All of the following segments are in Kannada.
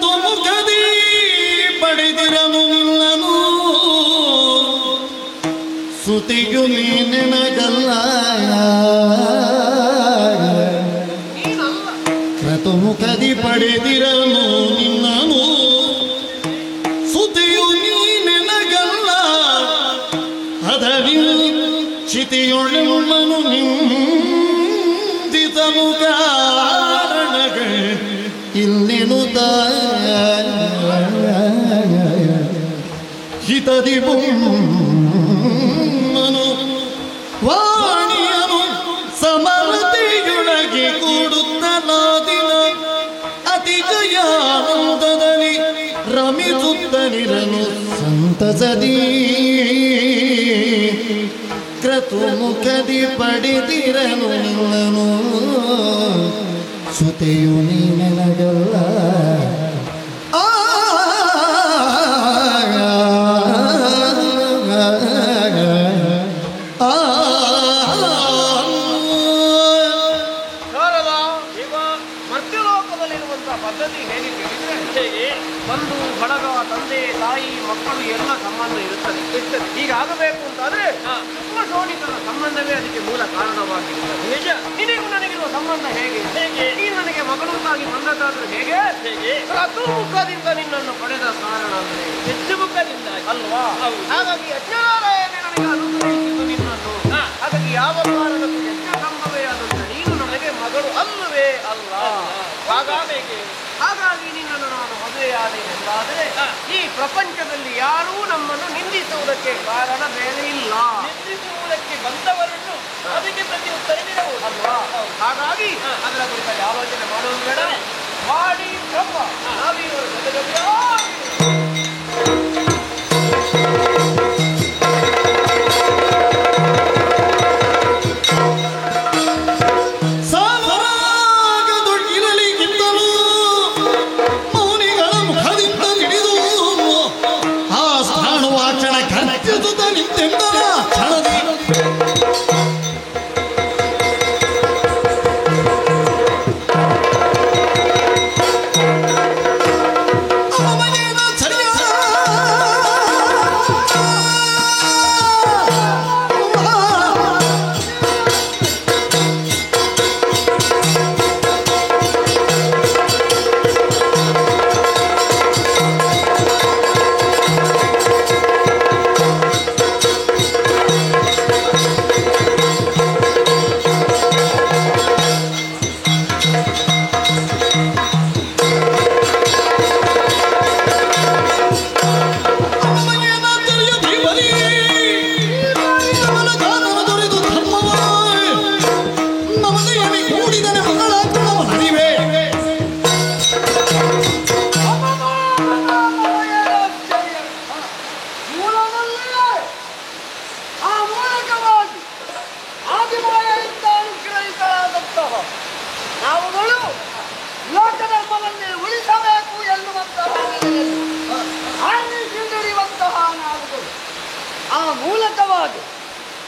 ಕ್ರತುಮುಖದಿ ಪಡೆದಿರನು ನಿಲ್ಲನು ಸುತಿಯು ನೀನೆನಗಲ್ಲ ಕ್ರತುಮುಖದಿ ಪಡೆದಿರನು ನಿನ್ನನು ಸುತಿಯು ನೀನೆನಗಲ್ಲ ಅದರಿ ಚಿತಿಯೊಳಮನು ನಿಂದಿಸಲು ಕಾರಣಗಳು ಇಲ್ಲೆನುತ ಹಿತದಿ ಬೊಮ್ಮನು ವಾಣಿಯನು ಸಮರತೆಯೊಳಗೆ ಕೂಡುತ್ತಲಾದಿನ ಅತಿಜಯಾನಂದದಲ್ಲಿ ರಮಿಸುತ್ತಲಿರನು ಸಂತಸದಿ ಕ್ರತುಮುಖದಿ ಪಡೆದಿರನು ನಿಲ್ಲನು ಸುತೆಯು ನೀನೆನಗಲ್ಲ ಬಂಧು ಬಳಗ ತಂದೆ ತಾಯಿ ಮಕ್ಕಳು ಎಲ್ಲ ಸಂಬಂಧ ಇರುತ್ತದೆ. ಹೀಗಾಗಬೇಕು ಅಂತಾದ್ರೆ ಶುಕ್ಲ ಶೋಣಿಕರ ಸಂಬಂಧವೇ ಅದಕ್ಕೆ ಮೂಲ ಕಾರಣವಾಗಿರುತ್ತದೆ. ನಿಜ, ನಿನಗೂ ನನಗಿರುವ ಸಂಬಂಧ ಹೇಗೆ ನೀನು ನನಗೆ ಮಗಳುತ್ತಾಗಿ ಬಂದದ್ದಾದ್ರೂ ಹೇಗೆ ಕ್ರತುಮುಖದಿಂದ ನಿನ್ನನ್ನು ಪಡೆದ ಕಾರಣ ಅಂದ್ರೆ ಹೆಚ್ಚು ಮುಖದಿಂದ ಅಲ್ವಾ? ಹಾಗಾಗಿ ಯಜ್ಞನಾರಾಯಣ ನನಗೆ ಅನುಗ್ರಹಿಸಿದ್ದು ನಿನ್ನನ್ನು. ಹಾಗಾಗಿ ಯಾವ ಕಾರಣಕ್ಕೂ ಯಜ್ಞ ಸಂಭವೇ ಆದಂತ ನೀನು ನನಗೆ ಮಗಳು ಅಲ್ಲವೇ ಅಲ್ಲ. ಹಾಗಾಗಿ ನಿನ್ನನ್ನು ನಾನು ಮದುವೆಯಾದೇನೆಂದಾದರೆ ಈ ಪ್ರಪಂಚದಲ್ಲಿ ಯಾರೂ ನಮ್ಮನ್ನು ನಿಂದಿಸುವುದಕ್ಕೆ ಕಾರಣ ಬೇರೆ ಇಲ್ಲ. ನಿಂದಿಸುವುದಕ್ಕೆ ಬಂದವರನ್ನು ಅದಕ್ಕೆ ಪ್ರತಿ ಉತ್ತರ ನೀಡಬಹುದು ಅಲ್ವಾ? ಹಾಗಾಗಿ ಅದರ ಕುರಿತಾಗಿ ಆಲೋಚನೆ ಮಾಡುವುದು ಬೇಡ. ಮಾಡಿ ಬ್ರಹ್ಮ ನಾವಿವರು ಜೊತೆ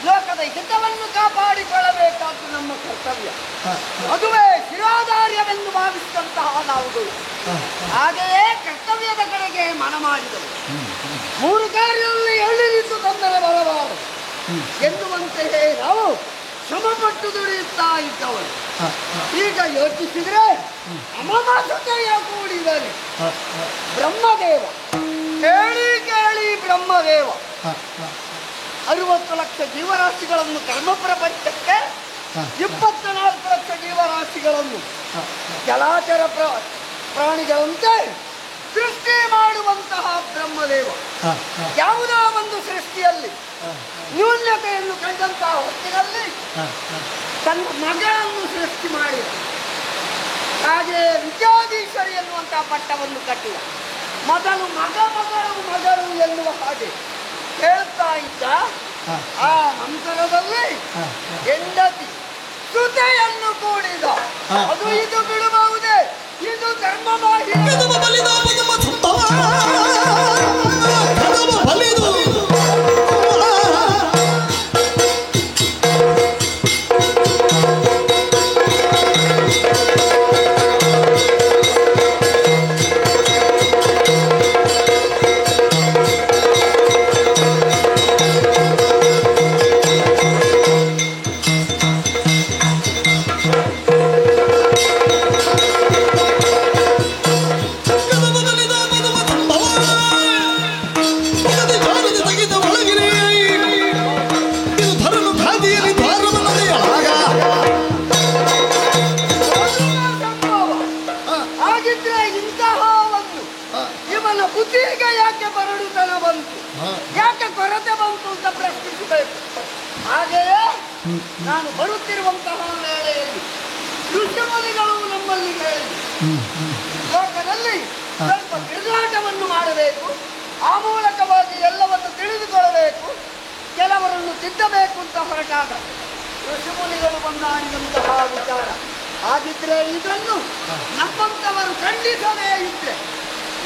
ಲೋಕದ ಹಿತವನ್ನು ಕಾಪಾಡಿಕೊಳ್ಳಬೇಕಾದ್ದು ನಮ್ಮ ಕರ್ತವ್ಯ. ಅದುವೇ ಶಿರಾಧಾರ್ಯವೆಂದು ಭಾವಿಸಿದಂತಹ ನಾವುಗಳು ಹಾಗೆಯೇ ಕರ್ತವ್ಯದ ಕಡೆಗೆ ಮನ ಮಾಡಿದವು. ಮೂರು ಕಾರ್ಯದಲ್ಲಿ ಎಳ್ಳಿರಿದ್ದು ತೊಂದರೆ ಬರಬಾರದು ಎನ್ನುವಂತೆಯೇ ನಾವು ಶ್ರಮಪಟ್ಟು ದುಡಿಯುತ್ತಾ ಇದ್ದವರು. ಈಗ ಯೋಚಿಸಿದ್ರೆ ಅಮಮಸುತೆಯ ಕೂಡಿದರೆ ಬ್ರಹ್ಮದೇವ ಕೇಳಿ ಕೇಳಿ ಬ್ರಹ್ಮದೇವ 60 ಲಕ್ಷ ಜೀವರಾಶಿಗಳನ್ನು ಕರ್ಮ ಪ್ರಪಂಚಕ್ಕೆ 24 ಲಕ್ಷ ಜೀವರಾಶಿಗಳನ್ನು ಜಲಾಚರ ಪ್ರಾಣಿಗಳಂತೆ ಸೃಷ್ಟಿ ಮಾಡುವಂತಹ ಬ್ರಹ್ಮದೇವ ಯಾವುದೋ ಒಂದು ಸೃಷ್ಟಿಯಲ್ಲಿ ನ್ಯೂನ್ಯತೆಯನ್ನು ಕಂಡಂತಹ ಹೊತ್ತಿನಲ್ಲಿ ತನ್ನ ಮಗಳನ್ನು ಸೃಷ್ಟಿ ಮಾಡಿದ. ಹಾಗೆ ವಿದ್ಯಾಧೀಶ್ವರಿ ಎನ್ನುವಂತಹ ಪಟ್ಟವನ್ನು ಕಟ್ಟಿದ. ಮೊದಲು ಮಗಳು ಎನ್ನುವ ಹಾಗೆ ಹೇಳ್ತಾ ಇದ್ದ. ಆ ನಂತರದಲ್ಲಿ ಹೆಂಡತಿ ಸುತೆಯನ್ನು ಕೂಡಿದ. ಅದು ಇದು ಬಿಡಬಹುದೇ? ಇದು ಧರ್ಮ ಹಾಗಿದ್ರೆ ಇಂತಹ ಒಂದು ಇವನ ಬುದ್ಧಿಗೆ ಯಾಕೆ ಬರಡುತನ ಬಂತು, ಯಾಕೆ ಕೊರತೆ ಬಂತು ಅಂತ ಪ್ರಶ್ನಿಸಬೇಕು. ಹಾಗೆಯೇ ನಾನು ಬರುತ್ತಿರುವಂತಹ ವೇಳೆಯಲ್ಲಿ ಋಷಿಮುನಿಗಳು ನಮ್ಮಲ್ಲಿ ಹೇಳಿ ಲೋಕದಲ್ಲಿ ಸ್ವಲ್ಪ ತಿರುಗಾಟವನ್ನು ಮಾಡಬೇಕು, ಆ ಮೂಲಕವಾಗಿ ಎಲ್ಲವನ್ನು ತಿಳಿದುಕೊಳ್ಳಬೇಕು, ಕೆಲವರನ್ನು ತಿದ್ದಬೇಕು ಅಂತ ಹೊರಟಾಗ ಋಷಿಮುನಿಗಳು ಬಂದಾಡಿದಂತಹ ವಿಚಾರ. ಹಾಗಿದ್ರೆ ಇದನ್ನು ನಮ್ಮಂತವರು ಖಂಡಿಸದೇ ಇದ್ರೆ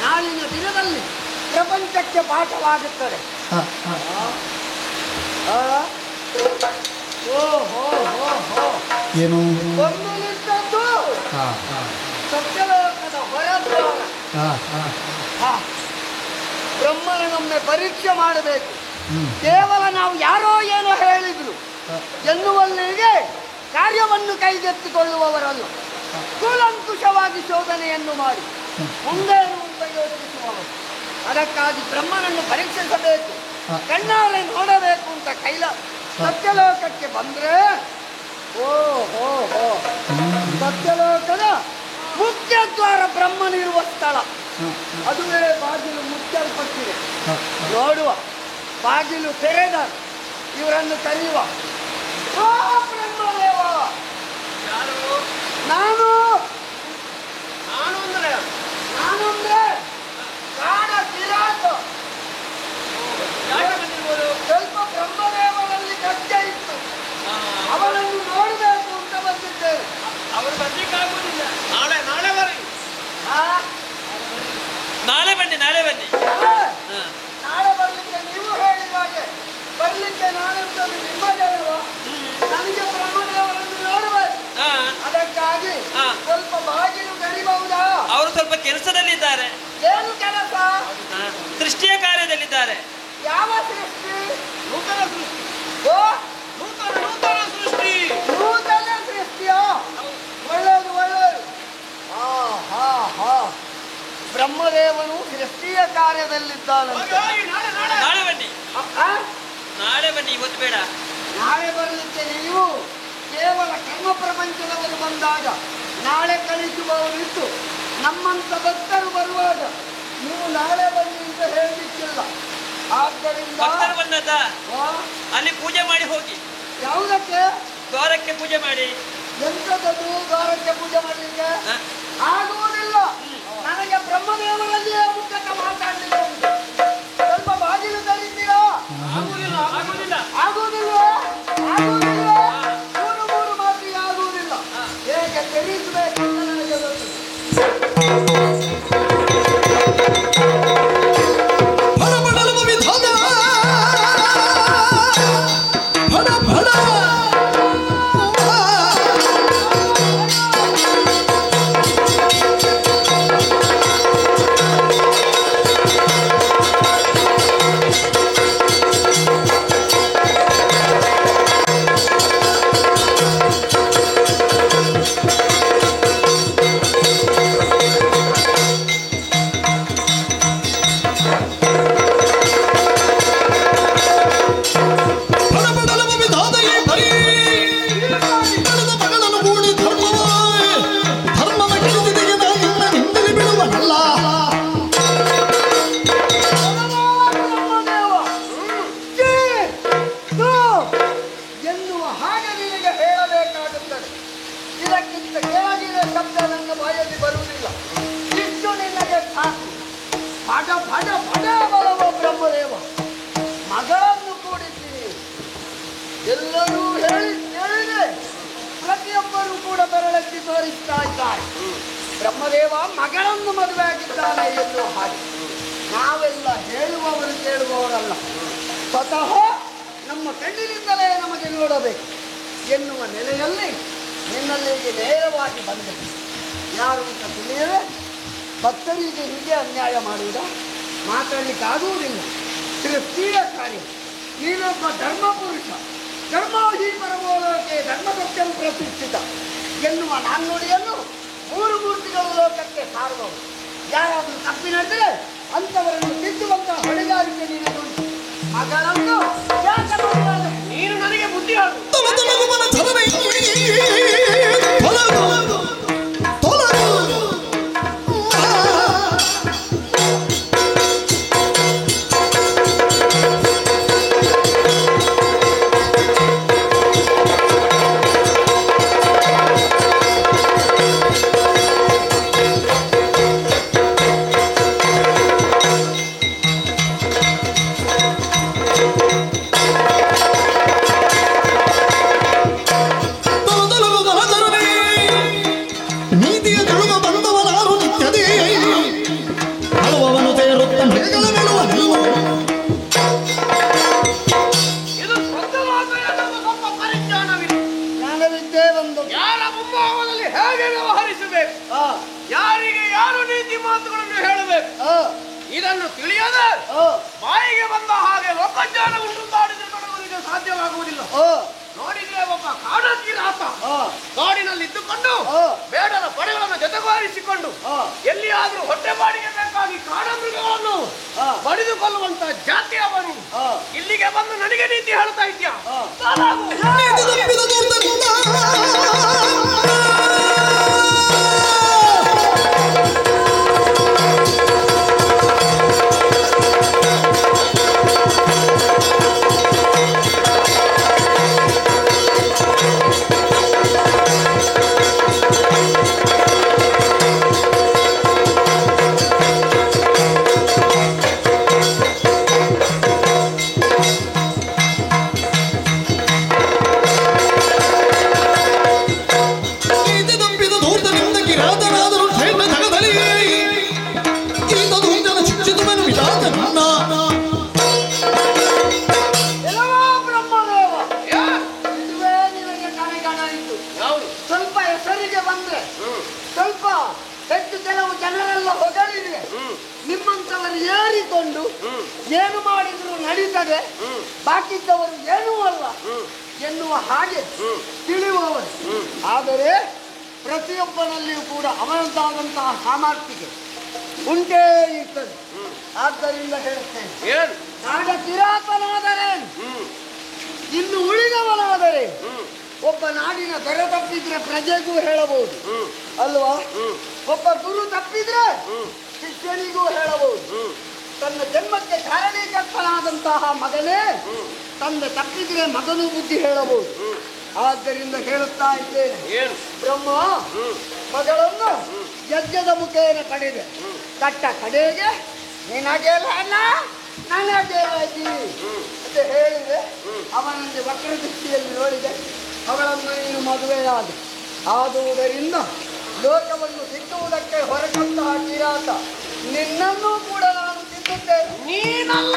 ನಾಳಿನ ದಿನದಲ್ಲಿ ಪ್ರಪಂಚಕ್ಕೆ ಪಾಠವಾಗುತ್ತದೆ. ಏನು ಒಂದು ನಿಂತದ್ದು ಸತ್ಯಲೋಕದ ಹೊರದ್ವಾರ. ಬ್ರಹ್ಮನೊಮ್ಮೆ ಪರೀಕ್ಷೆ ಮಾಡಬೇಕು. ಕೇವಲ ನಾವು ಯಾರೋ ಏನೋ ಹೇಳಿದ್ರು ಎನ್ನುವಲ್ಲಿಗೆ ಕಾರ್ಯವನ್ನು ಕೈಗೆತ್ತಿಕೊಳ್ಳುವವರಲ್ಲ, ಕೂಲಂಕುಷವಾಗಿ ಶೋಧನೆಯನ್ನು ಮಾಡಿ ಮುಂದೇನು ಅಂತ ಯೋಚಿಸುವವರು. ಅದಕ್ಕಾಗಿ ಬ್ರಹ್ಮನನ್ನು ಪರೀಕ್ಷಿಸಬೇಕು, ಕಣ್ಣಾರೆ ನೋಡಬೇಕು ಅಂತ ಸತ್ಯಲೋಕಕ್ಕೆ ಬಂದ್ರೆ ಸತ್ಯಲೋಕದ ಮುಖ್ಯ ದ್ವಾರ ಬ್ರಹ್ಮನಿರುವ ಸ್ಥಳ, ಅದುವೇ ಬಾಗಿಲು ಮುಚ್ಚಲ್ಪಟ್ಟಿದೆ. ನೋಡುವ, ಬಾಗಿಲು ತೆರೆದ ಇವರನ್ನು ಕರೆಯುವ. ಓ ಬ್ರಹ್ಮದೇವ, ನಾನು ಅಂದ್ರೆ ಕಾಡ ಕಿರಾತ. ಸ್ವಲ್ಪ ಬ್ರಹ್ಮದೇವರಲ್ಲಿ ಕಟ್ಟೆ ಇತ್ತು, ಅವರನ್ನು ನೋಡಬೇಕು ಅಂತ ಬಂದಿದ್ದೇವೆ. ಅವರು ಬರ್ಲಿಕ್ಕಾಗುವುದಿಲ್ಲ, ನಾಳೆ ಬನ್ನಿ. ನಾಳೆ ಬನ್ನಿ. ನಾಳೆ ಬರ್ಲಿಕ್ಕೆ ನೀವು ಹೇಳಿದ ಹಾಗೆ ಬರ್ಲಿಕ್ಕೆ ನಾನಂತೂ ನಿಮ್ಮದೇವ. ನನಗೆ ಬ್ರಹ್ಮದೇವರನ್ನು ನೋಡಬೇಕು, ಅದಕ್ಕಾಗಿ ಸ್ವಲ್ಪ ಬಾಗಿಲು ಗಡಿಬಹುದಾ? ಅವರು ಸ್ವಲ್ಪ ಕೆಲಸದಲ್ಲಿದ್ದಾರೆ. ಏನು ಕೆಲಸ? ಸೃಷ್ಟಿಯ ಕಾರ್ಯದಲ್ಲಿದ್ದಾರೆ. ಯಾವ ಸೃಷ್ಟಿ? ನೂತನ ಸೃಷ್ಟಿ. ಓ, ನೂತನ ಸೃಷ್ಟಿ. ನೂತನ ಸೃಷ್ಟಿಯ ಒಳ್ಳೆಯದು. ಬ್ರಹ್ಮದೇವನು ಸೃಷ್ಟಿಯ ಕಾರ್ಯದಲ್ಲಿದ್ದಾನಂತೆ. ನಾಳೆ ಬನ್ನಿ, ಇವತ್ತು ಬೇಡ. ನಾಳೆ ಬರಲಿಕ್ಕೆ ನೀವು ಕೇವಲ ಕರ್ಮ ಪ್ರಪಂಚದವರು ಬಂದಾಗ ನಾಳೆ ಕಳಿಸುವವರಿದ್ದು ನಮ್ಮಂತ ಭಕ್ತರು ಬರುವಾಗ ನೀವು ನಾಳೆ ಬನ್ನಿ ಅಂತ ಹೇಳಲಿಕ್ಕಿಲ್ಲ. ಆದ್ದರಿಂದ ಅಲ್ಲಿ ಪೂಜೆ ಮಾಡಿ ಹೋಗಿ. ಯಾವುದಕ್ಕೆ? ದ್ವಾರಕ್ಕೆ ಪೂಜೆ ಮಾಡಿ. ಎಂಥದ್ದು ದ್ವಾರಕ್ಕೆ ಪೂಜೆ ಮಾಡಲಿಕ್ಕೆ ಆಗುವುದಿಲ್ಲ. ನನಗೆ ಬ್ರಹ್ಮದೇವರಲ್ಲಿಯೇ ಮುಖಕ ಮಾತಾಡಲಿಕ್ಕೆ ಉಂಟು. ಸ್ವಲ್ಪ ಬಾಗಿಲು ತರಿದ್ದೀರಾ? ಆಗುವುದಿಲ್ಲ. ಮೂರು ಮಾತಿಗೆ ಆಗುವುದಿಲ್ಲ. ಹೇಗೆ ತೆರೀಸಬೇಕು ಅಂತ ನನಗೆ ಗೊತ್ತು. ಬ್ರಹ್ಮದೇವ ಮಗಳನ್ನು ಕೂಡಿದ್ದೀನಿ. ಎಲ್ಲರೂ ಹೇಳಿದೆ, ಪ್ರತಿಯೊಬ್ಬರೂ ಕೂಡ ಬೆರಳೆತ್ತಿ ತೋರಿಸ್ತಾ ಇದ್ದಾರೆ. ಬ್ರಹ್ಮದೇವ ಮಗಳನ್ನು ಮದುವೆ ಆಗಿದ್ದಾನೆ ಎನ್ನುವ ಹಾಗೆ ನಾವೆಲ್ಲ ಹೇಳುವವರು ಕೇಳುವವರಲ್ಲ, ಸ್ವತಃ ನಮ್ಮ ಕಣ್ಣಿನಿಂದಲೇ ನಮಗೆ ನೋಡಬೇಕು ಎನ್ನುವ ನೆಲೆಯಲ್ಲಿ ನಿನ್ನಲ್ಲಿಗೆ ನೇರವಾಗಿ ಬಂದರು. ಯಾರು ಅಂತ ತಿಳಿಯದೆ ಭಕ್ತರಿಗೆ ಹೀಗೆ ಅನ್ಯಾಯ ಮಾಡುವುದ? ಮಾತಾಡಲಿಕ್ಕಾಗುವುದಿಲ್ಲ. ಸೃಷ್ಟಿಯ ಕಾರ್ಯ. ನೀನೊಬ್ಬ ಧರ್ಮಪುರುಷ. ಧರ್ಮೋ ಹಿ ಪರಮೋಲೋಕೆ ಧರ್ಮ ಸತ್ಯಂ ಪ್ರತಿಷ್ಠಿತ ಎನ್ನುವ ನಾಣ್ಣುಡಿಯನ್ನು ಮೂರು ಮೂರ್ತಿಗಳು ಲೋಕಕ್ಕೆ ಸಾರುವವರು. ಯಾರಾದರೂ ತಪ್ಪಿ ನಡೆದರೆ ಅಂಥವರನ್ನು ತಿದ್ದುವಂತಹ ಹೊಣೆಗಾರಿಕೆ ನೀನುಂಟು. ಮಗಳನ್ನು ನೀನು ನನಗೆ ಬುದ್ಧಿ ಹಾಡು. ರೀತಿ ಮಾತುಗಳನ್ನು ಹೇಳಬೇಕು. ಇದನ್ನು ತಿಳಿಯದೆ ಬಾಯಿಗೆ ಬಂದ ಹಾಗೆ ಲೋಕಜ್ಞಾನ ಉಂಟುಂಟಾಡಿದ್ರೆ ತೊಡಗುವುದಕ್ಕೆ ಸಾಧ್ಯವಾಗುವುದಿಲ್ಲ. ನೋಡಿದ್ರೆ ಒಬ್ಬ ಕಾಡಕ್ಕಿರಾತ ಕಾಡಿನಲ್ಲಿ ಇದ್ದುಕೊಂಡು ಬೇಡರ ಪಡೆಗಳನ್ನು ಜೊತೆಗೂಡಿಸಿಕೊಂಡು ಎಲ್ಲಿಯಾದ್ರೂ ಹೊಟ್ಟೆ ಬಾಡಿಗೆ ಬೇಕಾಗಿ ಕಾಡಮೃಗಗಳನ್ನು ಬಡಿದುಕೊಳ್ಳುವಂತ ಜಾತಿಯವನು ಇಲ್ಲಿಗೆ ಬಂದು ನನಗೆ ನೀತಿ ಹೇಳ್ತಾ ಇದ್ಯಾ? ಏನು ಮಾಡಿದ್ರು ನಡೀತದೆ, ಬಾಕಿದ್ದವರು ಏನೂ ಅಲ್ಲ ಎನ್ನುವ ಹಾಗೆ ತಿಳಿಯುವವರು. ಆದರೆ ಪ್ರತಿಯೊಬ್ಬನಲ್ಲಿಯೂ ಕೂಡ ಅವನದ್ದಾದಂತಹ ಸಾಮರ್ಥ್ಯ ಉಂಟೇ ಇರ್ತದೆ. ಆದ್ದರಿಂದ ಹೇಳುತ್ತೇನೆ, ನಾಡ ಕಿರಾತನಾದರೆ ಇನ್ನು ಉಳಿದವನಾದರೆ ಒಬ್ಬ ನಾಡಿನ ದೊರೆ ತಪ್ಪಿದ್ರೆ ಪ್ರಜೆಗೂ ಹೇಳಬಹುದು ಅಲ್ವಾ? ಒಬ್ಬ ಗುರು ತಪ್ಪಿದ್ರೆ ಶಿಷ್ಯನಿಗೂ ಹೇಳಬಹುದು. ತನ್ನ ಜನ್ಮಕ್ಕೆ ಕಾರಣೀಕರ್ತನಾದಂತಹ ಮಗನೇ ತಂದೆ ತಪ್ಪಿದ್ರೆ ಮಗನೂ ಬುದ್ಧಿ ಹೇಳಬಹುದು. ಆದ್ದರಿಂದ ಹೇಳುತ್ತಾ ಇದ್ದೇನೆ, ಬ್ರಹ್ಮ ಮಗಳನ್ನು ಯಜ್ಞದ ಮುಖೇನ ಕಡಿದೆ, ಕಟ್ಟ ಕಡೆಗೆ ನಿನಗೆ ಅಲ್ಲ ನನಗೆ ಅಂತ ಹೇಳಿದೆ. ಅವನಲ್ಲಿ ವಕ್ರದೃಷ್ಟಿಯಲ್ಲಿ ನೋಡಿದೆ, ಅವಳನ್ನು ನೀನು ಮದುವೆಯಾದ. ಆದುದರಿಂದ ಲೋಕವನ್ನು ಸಿಕ್ಕುವುದಕ್ಕೆ ಹೊರಟಂತಹ ಕಿರಾತ ನಿನ್ನನ್ನೂ ಕೂಡ ನಾನು ತಿನ್ನುತ್ತೇನೆ. ನೀನಲ್ಲ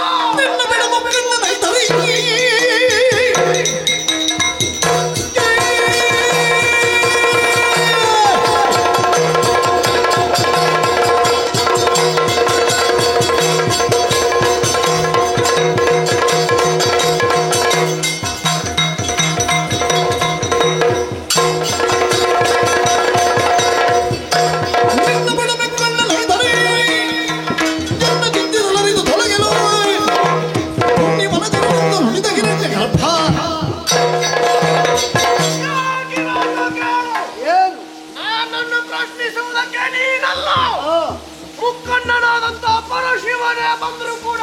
ಮುಕ್ಕಣ್ಣನಾದಂತಹ ಪರಶಿವನೇ ಬಂದರೂ ಕೂಡ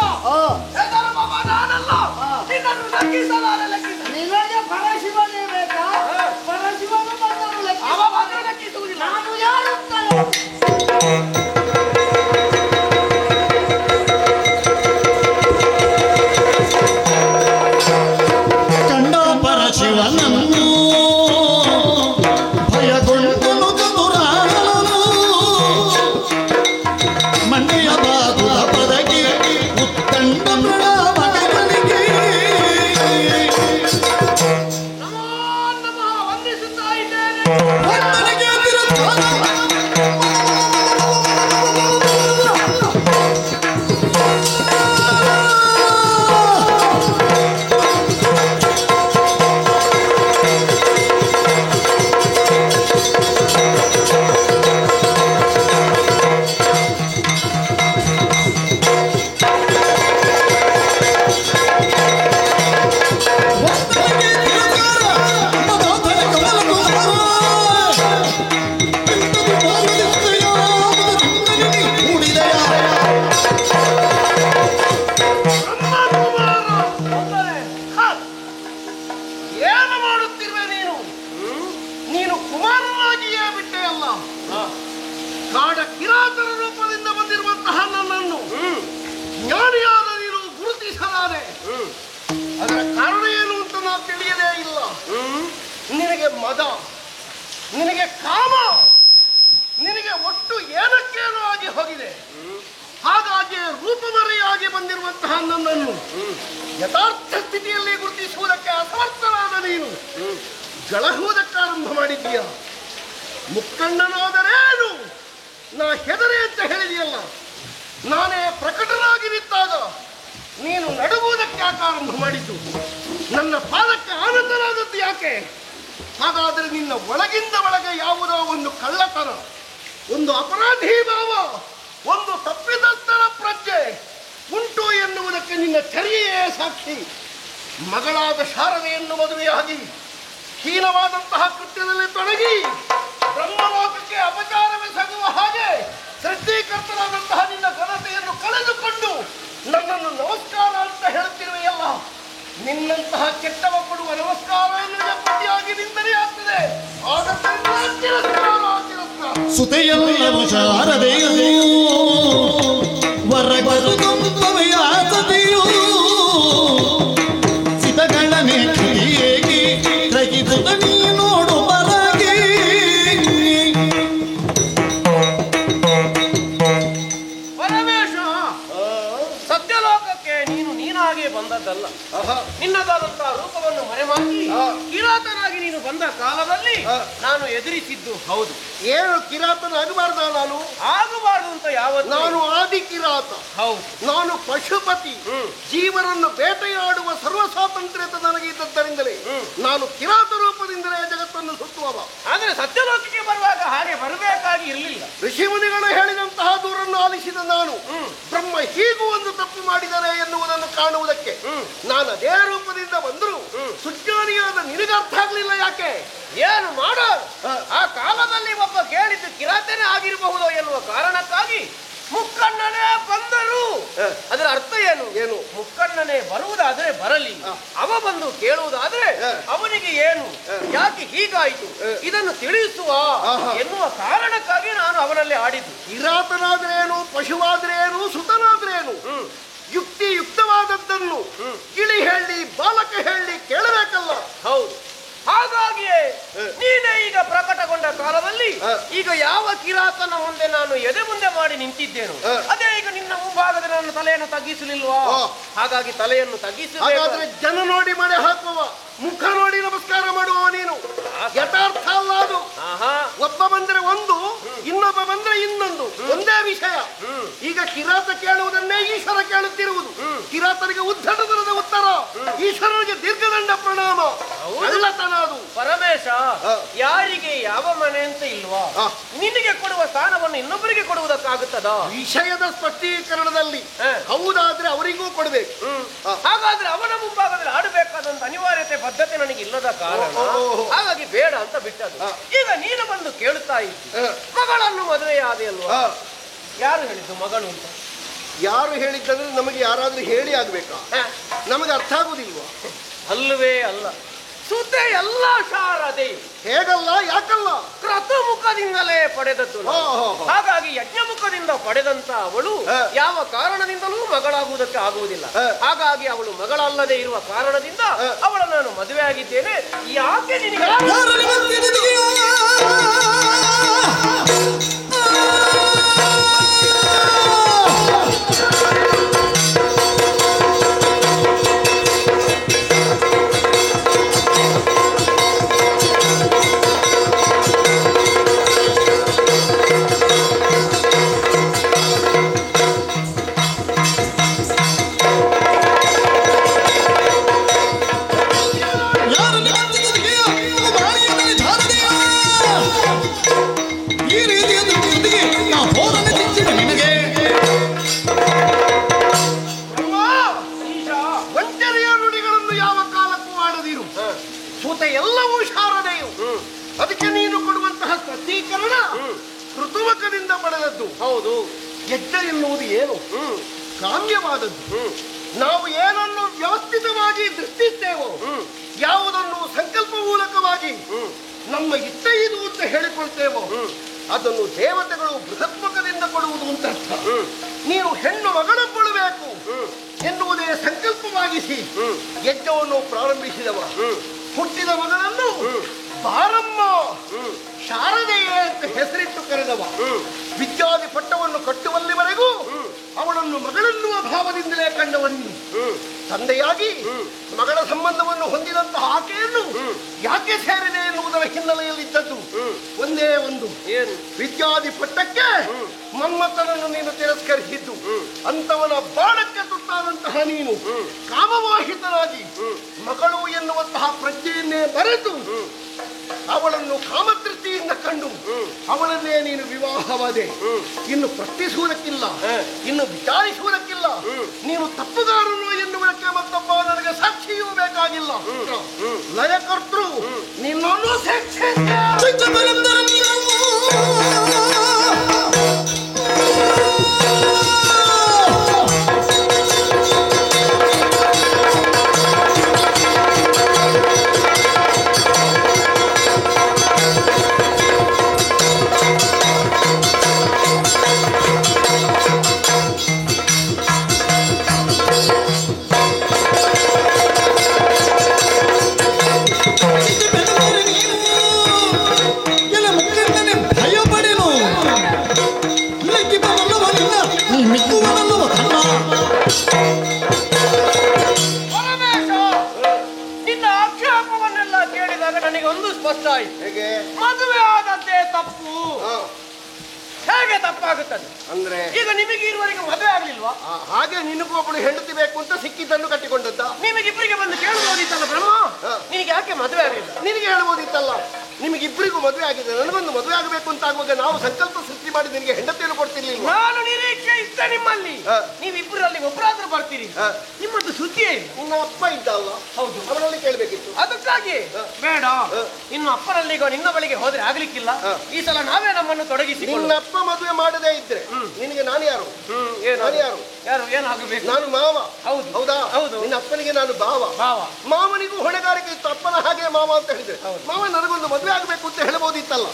ನಾನಲ್ಲ, ನಿನ್ನನ್ನು ಲೆಕ್ಕಿಸಲಾರೆ. ನಿನಗೆ ಪರಶಿವನೇ ಬೇಕಾ? ಪರಶಿವನು ಬಂದರೂ ಲೆಕ್ಕಿಸುವುದಿಲ್ಲ. ನಾನು ಯಾರು ಕಂಡ ಪರಶಿವನನ್ನು ಮದ, ನಿನಗೆ ಕಾಮ, ನಿನಗೆ ಒಟ್ಟು ಏನಕ್ಕೇನೋ ಆಗಿ ಹೋಗಿದೆ. ಹಾಗಾಗಿ ರೂಪಮರೆಯಾಗಿ ಬಂದಿರುವಂತಹ ನನ್ನನ್ನು ಯಥಾರ್ಥ ಸ್ಥಿತಿಯಲ್ಲಿ ಗುರುತಿಸುವುದಕ್ಕೆ ಅಸಮರ್ಥನಾದ ನೀನು ಜಳಹುವುದಕ್ಕೆ ಆರಂಭ ಮಾಡಿದ್ದೀಯ. ಮುಕ್ಕಣ್ಣನಾದರೇನು, ನಾ ಹೆದರಿ ಅಂತ ಹೇಳಿದೆಯಲ್ಲ, ನಾನೇ ಪ್ರಕಟನಾಗಿ ನಿಂತಾಗ ನೀನು ನಡುಗುವುದಕ್ಕೆ ಯಾಕೆ ಆರಂಭ ಮಾಡಿದ್ದು? ನನ್ನ ಪಾದಕ್ಕೆ ಆನಂದನಾದದ್ದು ಯಾಕೆ? ಹಾಗಾದರೆ ನಿನ್ನ ಒಳಗಿಂದ ಒಳಗೆ ಯಾವುದೋ ಒಂದು ಕಳ್ಳತನ, ಒಂದು ಅಪರಾಧಿ ಭಾವ, ಒಂದು ತಪ್ಪಿತಸ್ಥರ ಪ್ರಜ್ಞೆ ಉಂಟು ಎನ್ನುವುದಕ್ಕೆ ನಿನ್ನ ಚರ್ಯೆಯೇ ಸಾಕ್ಷಿ. ಮಗಳಾದ ಶಾರದೆಯನ್ನು ಮದುವೆಯಾಗಿ ಹೀನವಾದಂತಹ ಕೃತ್ಯದಲ್ಲಿ ತೊಡಗಿ ಬ್ರಹ್ಮಲೋಕಕ್ಕೆ ಅಪಚಾರವೆಸಗುವ ಹಾಗೆ ಸೃಷ್ಟಿಕರ್ತನಾದಂತಹ ನಿನ್ನ ಘನತೆಯನ್ನು ಕಳೆದುಕೊಂಡು ನನ್ನನ್ನು ನಮಸ್ಕಾರ ಅಂತ ಹೇಳುತ್ತಿರುವೆಯಲ್ಲ, ನಿನ್ನಂತಹ ಕೆಟ್ಟವ ಕೊಡುವ ನಮಸ್ಕಾರ ಎನ್ನುವ ಪ್ರತಿಯಾಗಿ ನಿಂದನೆ ಆಗ್ತದೆ. ಆದ್ದರಿಂದ ತಿರಸ್ಕಾರ. ಸುತೆಯಲ್ಲನು ಶಾರದೆಯೂ ವರಗರುಯಾಸದೆಯೂ ಸಿತಗಳನೆ ಕಿಡಿಯೇಗಿ ರಗಿದುದ ನೀ ನೋಡು ಬರಗಿ. ಪರಮೇಶ, ಸತ್ಯಲೋಕಕ್ಕೆ ನೀನಾಗೆ ಬಂದದ್ದಲ್ಲ. ನಿನ್ನದಾದಂತಹ ರೂಪವನ್ನು ಮರೆಮಾಚಿ ಕಿರಾತನಾಗಿ ನೀನು ಬಂದ ಕಾಲದಲ್ಲಿ ನಾನು ಎದುರಿಸಿದ್ದು ಹೌದು. ಏನು ಕಿರಾತನ ಆಗಬಾರ್ದ? ನಾನು ಆಗಬಾರದು ಅಂತ ಯಾವತ್ತು? ನಾನು ಆದಿ ಕಿರಾತ. ಹೌದು. ನಾನು ಪಶುಪತಿ. ಜೀವನನ್ನು ಬೇಟೆಯಾಡುವ ಸರ್ವ ಸ್ವಾತಂತ್ರ್ಯತೆ ನನಗೆ ಇದ್ದದ್ದರಿಂದಲೇ ನಾನು ಕಿರಾತ ರೂಪದಿಂದಲೇ ಜಗತ್ತನ್ನು ಸುತ್ತುವವ. ಆದರೆ ಸತ್ಯಲೋಕಕ್ಕೆ ಬರುವಾಗ ಹಾಗೆ ಬರಬೇಕಾಗಿ ಇರಲಿಲ್ಲ. ಋಷಿಮುನಿಗಳು ಹೇಳಿದಂತಹ ದೂರನ್ನು ಆಲಿಸಿದ ನಾನು ಬ್ರಹ್ಮ ಹೀಗೂ ಒಂದು ತಪ್ಪು ಮಾಡಿದರೆ ಎನ್ನುವುದನ್ನು ಕಾಣುವುದಕ್ಕೆ ನಾನು ಅದೇ ರೂಪದಿಂದ ಬಂದರೂ ಸುಜ್ಞಾನಿಯಾದ ನಿನಗರ್ಥ ಆಗ್ಲಿಲ್ಲ. ಯಾಕೆ? ಏನು ಮಾಡೋ? ಆ ಕಾಲದಲ್ಲಿ ಒಬ್ಬ ಕೇಳಿದ್ದು ಕಿರಾತನೇ ಆಗಿರಬಹುದು ಎನ್ನುವ ಕಾರಣಕ್ಕಾಗಿ ಮುಕ್ಕಣ್ಣನೇ ಬಂದರು. ಅದರ ಅರ್ಥ ಏನು? ಏನು? ಮುಕ್ಕಣ್ಣನೇ ಬರುವುದಾದ್ರೆ ಬರಲಿ, ಅವ ಬಂದು ಕೇಳುವುದಾದ್ರೆ ಅವನಿಗೆ ಏನು, ಯಾಕೆ ಹೀಗಾಯಿತು ಇದನ್ನು ತಿಳಿಸುವ ಎನ್ನುವ ಕಾರಣಕ್ಕಾಗಿ ನಾನು ಅವನಲ್ಲಿ ಆಡಿದ್ದು. ಕಿರಾತನಾದ್ರೇನು, ಪಶುವಾದ್ರೇನು, ಸುತನಾದ್ರೇನು, ಯುಕ್ತಿಯುಕ್ತವಾದದ್ದನ್ನು ಗಿಳಿ ಹೇಳಿ ಬಾಲಕ ಹೇಳಿ ಕೇಳಬೇಕಲ್ಲ. ಹೌದು. ಹಾಗಾಗಿಯೇ ನೀನೇ ಈಗ ಪ್ರಕಟಗೊಂಡ ಕಾಲದಲ್ಲಿ ಈಗ ಯಾವ ಕಿರಾತನ ಮುಂದೆ ನಾನು ಎದೆ ಮುಂದೆ ಮಾಡಿ ನಿಂತಿದ್ದೇನು, ಅದೇ ಈಗ ನಿನ್ನ ಮುಂಭಾಗದಲ್ಲಿ ನನ್ನ ತಲೆಯನ್ನು ತಗ್ಗಿಸಲಿಲ್ವಾ? ಹಾಗಾಗಿ ತಲೆಯನ್ನು ಹಾಗಾದ್ರೆ ಜನ ನೋಡಿ ಮನೆ ಹಾಕುವ, ಮುಖ ನೋಡಿ ನಮಸ್ಕಾರ ಮಾಡುವ ನೀನು. ಯಥಾರ್ಥ ಅಲ್ಲ ಅದು. ಒಬ್ಬ ಬಂದ್ರೆ ಒಂದು, ಇನ್ನೊಬ್ಬ ಬಂದ್ರೆ ಇನ್ನೊಂದು, ಒಂದೇ ವಿಷಯ. ಈಗ ಕಿರಾತ ಕೇಳುವುದನ್ನೇ ಈಶ್ವರ ಕೇಳುತ್ತಿರುವುದು. ಕಿರಾತನಿಗೆ ಉದ್ಧಟತನದ ಉತ್ತರ, ಈಶ್ವರನಿಗೆ ದೀರ್ಘದಂಡ ಪ್ರಣಾಮ. ಕಳ್ಳತನ ಅದು. ಪರಮೇಶ, ಯಾರಿಗೆ ಯಾವ ಮನೆ ಅಂತ ಇಲ್ವಾ? ನಿನಗೆ ಕೊಡುವ ಸ್ಥಾನವನ್ನು ಇನ್ನೊಬ್ಬರಿಗೆ ಕೊಡುವುದಕ್ಕಾಗುತ್ತದ? ವಿಷಯದ ಸ್ಪಷ್ಟೀಕರಣದಲ್ಲಿ ಹೌದಾದ್ರೆ ಅವರಿಗೂ ಕೊಡಬೇಕು. ಹಾಗಾದ್ರೆ ಅವನ ಮುಂಭಾಗದಲ್ಲಿ ಆಡಬೇಕಾದಂತ ಅನಿವಾರ್ಯತೆ ಬದ್ಧತೆ ನನಗೆ ಇಲ್ಲದ ಕಾರಣ ಹಾಗಾಗಿ ಬೇಡ ಅಂತ ಬಿಟ್ಟದ್ದು. ಈಗ ನೀನು ಬಂದು ಕೇಳುತ್ತಾ ಇದ್ದಿ, ಮಗಳನ್ನು ಮದುವೆಯಾದೆ ಅಲ್ವಾ? ಯಾರು ಹೇಳಿದ್ದು ಮಗಳು ಅಂತ? ಯಾರು ಹೇಳಿದ್ದಂದ್ರೆ ನಮಗೆ ಯಾರಾದ್ರೂ ಹೇಳಿ ಆಗ್ಬೇಕಾ? ನಮಗೆ ಅರ್ಥ ಆಗುದಿಲ್ವಾ? ಅಲ್ಲವೇ ಅಲ್ಲ, ಸುದ್ದಿ ಎಲ್ಲ ಶಾರದೆ. ಹೇಗಲ್ಲ? ಯಾಕಲ್ಲ? ಕ್ರತುಮುಖದಿಂದಲೇ ಪಡೆದದ್ದು. ಹಾಗಾಗಿ ಯಜ್ಞಮುಖದಿಂದ ಪಡೆದಂತ ಅವಳು ಯಾವ ಕಾರಣದಿಂದಲೂ ಮಗಳಾಗುವುದಕ್ಕೆ ಆಗುವುದಿಲ್ಲ. ಹಾಗಾಗಿ ಅವಳು ಮಗಳಲ್ಲದೆ ಇರುವ ಕಾರಣದಿಂದ ಅವಳು ನಾನು ಮದುವೆ ಆಗಿದ್ದೇನೆ. ಯಾಕೆ ನಿನಗೆ ಎಲ್ಲವೂ ಶಾರದೆಯು. ಅದಕ್ಕೆ ನೀನು ಕೊಡುವಂತಹ ಸ್ಪಷ್ಟೀಕರಣ ಋತುಮಕದಿಂದ ಪಡೆದದ್ದು. ಹೌದು. ಯಜ್ಞ ಎನ್ನುವುದು ಏನು? ಕಾಮ್ಯವಾದದ್ದು. ನಾವು ಏನನ್ನು ವ್ಯವಸ್ಥಿತವಾಗಿ ದೃಷ್ಟಿಸ್ತೇವೋ, ಯಾವುದನ್ನು ಸಂಕಲ್ಪ ಮೂಲಕವಾಗಿ ನಮ್ಮ ಇಷ್ಟ ಇದು ಅಂತ ಹೇಳಿಕೊಳ್ತೇವೋ, ಅದನ್ನು ದೇವತೆಗಳು ಬೃಹತ್ಮಕದಿಂದ ಕೊಡುವುದು ಅಂತ ಅರ್ಥ. ನೀನು ಹೆಣ್ಣು ಮಗಳೊಬ್ಬಳಬೇಕು ಎನ್ನುವುದೇ ಸಂಕಲ್ಪವಾಗಿಸಿ ಯಜ್ಞವನ್ನು ಪ್ರಾರಂಭಿಸಿದವ. ಹುಟ್ಟಿದ ಮಗಳನ್ನು ಬಾರಮ್ಮ ಶಾರದೆಯೇ ಅಂತ ಹೆಸರಿಟ್ಟು ಕರೆದವ. ವಿದ್ಯಾದಿ ಪಟ್ಟವನ್ನು ಕಟ್ಟುವಲ್ಲಿವರೆಗೂ ಅವಳನ್ನು ಮಗಳೆನ್ನುವ ಭಾವದಿಂದಲೇ ಕಂಡವನ್ನಿ. ತಂದೆಯಾಗಿ ಮಗಳ ಸಂಬಂಧವನ್ನು ಹೊಂದಿದಂತಹ ಆಕೆಯನ್ನು ಯಾಕೆ ಸೇರಿದೆ ಎನ್ನುವುದರ ಹಿನ್ನೆಲೆಯಲ್ಲಿದ್ದದ್ದು ಒಂದೇ ಒಂದು, ಏನು? ವಿದ್ಯಾಧಿ ಪಟ್ಟಕ್ಕೆ ಮನ್ಮಥನನ್ನು ನೀನು ತಿರಸ್ಕರಿಸಿದ್ದು. ಅಂತವನ ಬಾಣಕ್ಕೆ ತುತ್ತಾದಂತಹ ನೀನು ಕಾಮವಾಹಿತನಾಗಿ ಮಗಳು ಎನ್ನುವಂತಹ ಪ್ರಜ್ಞೆಯನ್ನೇ ಮರೆತು ಅವಳನ್ನು ಕಾಮದೃಷ್ಟಿಯಿಂದ ಕಂಡು ಅವಳನ್ನೇ ನೀನು ವಿವಾಹವಾದೆ. ಇನ್ನು ಪ್ರಶ್ನಿಸುವುದಕ್ಕಿಲ್ಲ, ಇನ್ನು ವಿಚಾರಿಸುವುದಕ್ಕಿಲ್ಲ. ನೀನು ತಪ್ಪುಗಾರನು ಎನ್ನುವುದಕ್ಕೆ ಮತ್ತೊಬ್ಬ ನನಗೆ ಸಾಕ್ಷಿಯೂ ಬೇಕಾಗಿಲ್ಲ. ಲಯಕರ್ತೃ ನಿನ್ನನ್ನು ಮದುವೆ ಆದದ್ದೇ ತಪ್ಪು. ಹೇಗೆ ತಪ್ಪಾಗುತ್ತದೆ ಅಂದ್ರೆ ಈಗ ನಿಮಗೆ ಇರುವವರೆಗೆ ಮದುವೆ ಆಗ್ಲಿಲ್ವಾ? ಹಾಗೆ ನಿನಗೂ ಒಬ್ಬಳು ಹೆಂಡತಿ ಬೇಕು ಅಂತ ಸಿಕ್ಕಿದ್ದನ್ನು ಕಟ್ಟಿಕೊಂಡದ್ದ. ನಿಮಗಿಬ್ಬರಿಗೆ ಬಂದು ಕೇಳಬಹುದಿತ್ತಲ್ಲ ಬ್ರಹ್ಮ, ನಿನಗೆ ಯಾಕೆ ಮದುವೆ ಆಗಲಿಲ್ಲ? ನಿನಗೆ ಹೇಳ್ಬೋದಿತ್ತಲ್ಲ, ನಿಮಗಿಬ್ಬರಿಗೂ ಮದುವೆ ಆಗಿದೆ, ನನಗೊಂದು ಮದುವೆ ಆಗಬೇಕು ಅಂತ ಆಗುವಾಗ ನಾವು ಸಂಕಲ್ಪ ಸೃಷ್ಟಿ ಮಾಡಿ ನಿನಗೆ ಹೆಂಡತಿಯನ್ನು ಕೊಡ್ತಿರ್ಲಿಲ್ಲ. ನಾನು ನಿರೀಕ್ಷೆ ಇದ್ದ ನಿಮ್ಮಲ್ಲಿ ನೀವಿಬ್ಬರಲ್ಲಿ ಒಬ್ಬರಾದ್ರೂ ಬರ್ತೀರಿ. ನಿಮ್ಮದು ಸುದ್ದಿಯೇ ಇಲ್ಲ. ನಿನ್ನ ಅಪ್ಪ ಇದ್ದಲ್ಲ? ಹೌದು, ಅವರಲ್ಲಿ ಕೇಳಬೇಕಿತ್ತು. ಅದಕ್ಕಾಗಿ ಬೇಡ, ಇನ್ನು ಅಪ್ಪನಲ್ಲಿಗ ನಿನ್ನ ಬಳಿಗೆ ಹೋದ್ರೆ ಆಗ್ಲಿಕ್ಕಿಲ್ಲ. ಈ ಸಲ ನಾವೇ ನಮ್ಮನ್ನು ತೊಡಗಿಸಿ. ನಿನ್ನ ಅಪ್ಪ ಮದುವೆ ಮಾಡದೇ ಇದ್ರೆ ನಿನಗೆ ನಾನು ಯಾರು? ನಾನು ಯಾರು? ಯಾರು ಏನಾಗಬೇಕು? ನಾನು ಮಾವ. ಹೌದು. ಹೌದಾ? ಹೌದು. ನಿನ್ನ ಅಪ್ಪನಿಗೆ ನಾನು ಭಾವ. ಮಾವನಿಗೂ ಹೊಣೆಗಾರಿಕೆ ಇತ್ತು. ಅಪ್ಪನ ಹಾಗೆ ಮಾವ ಅಂತ ಹೇಳಿದ್ರೆ ಮಾವ ನನಗೊಂದು ಮದುವೆ ಆಗಬೇಕು ಅಂತ ಹೇಳಬಹುದಿತ್ತಲ್ಲ,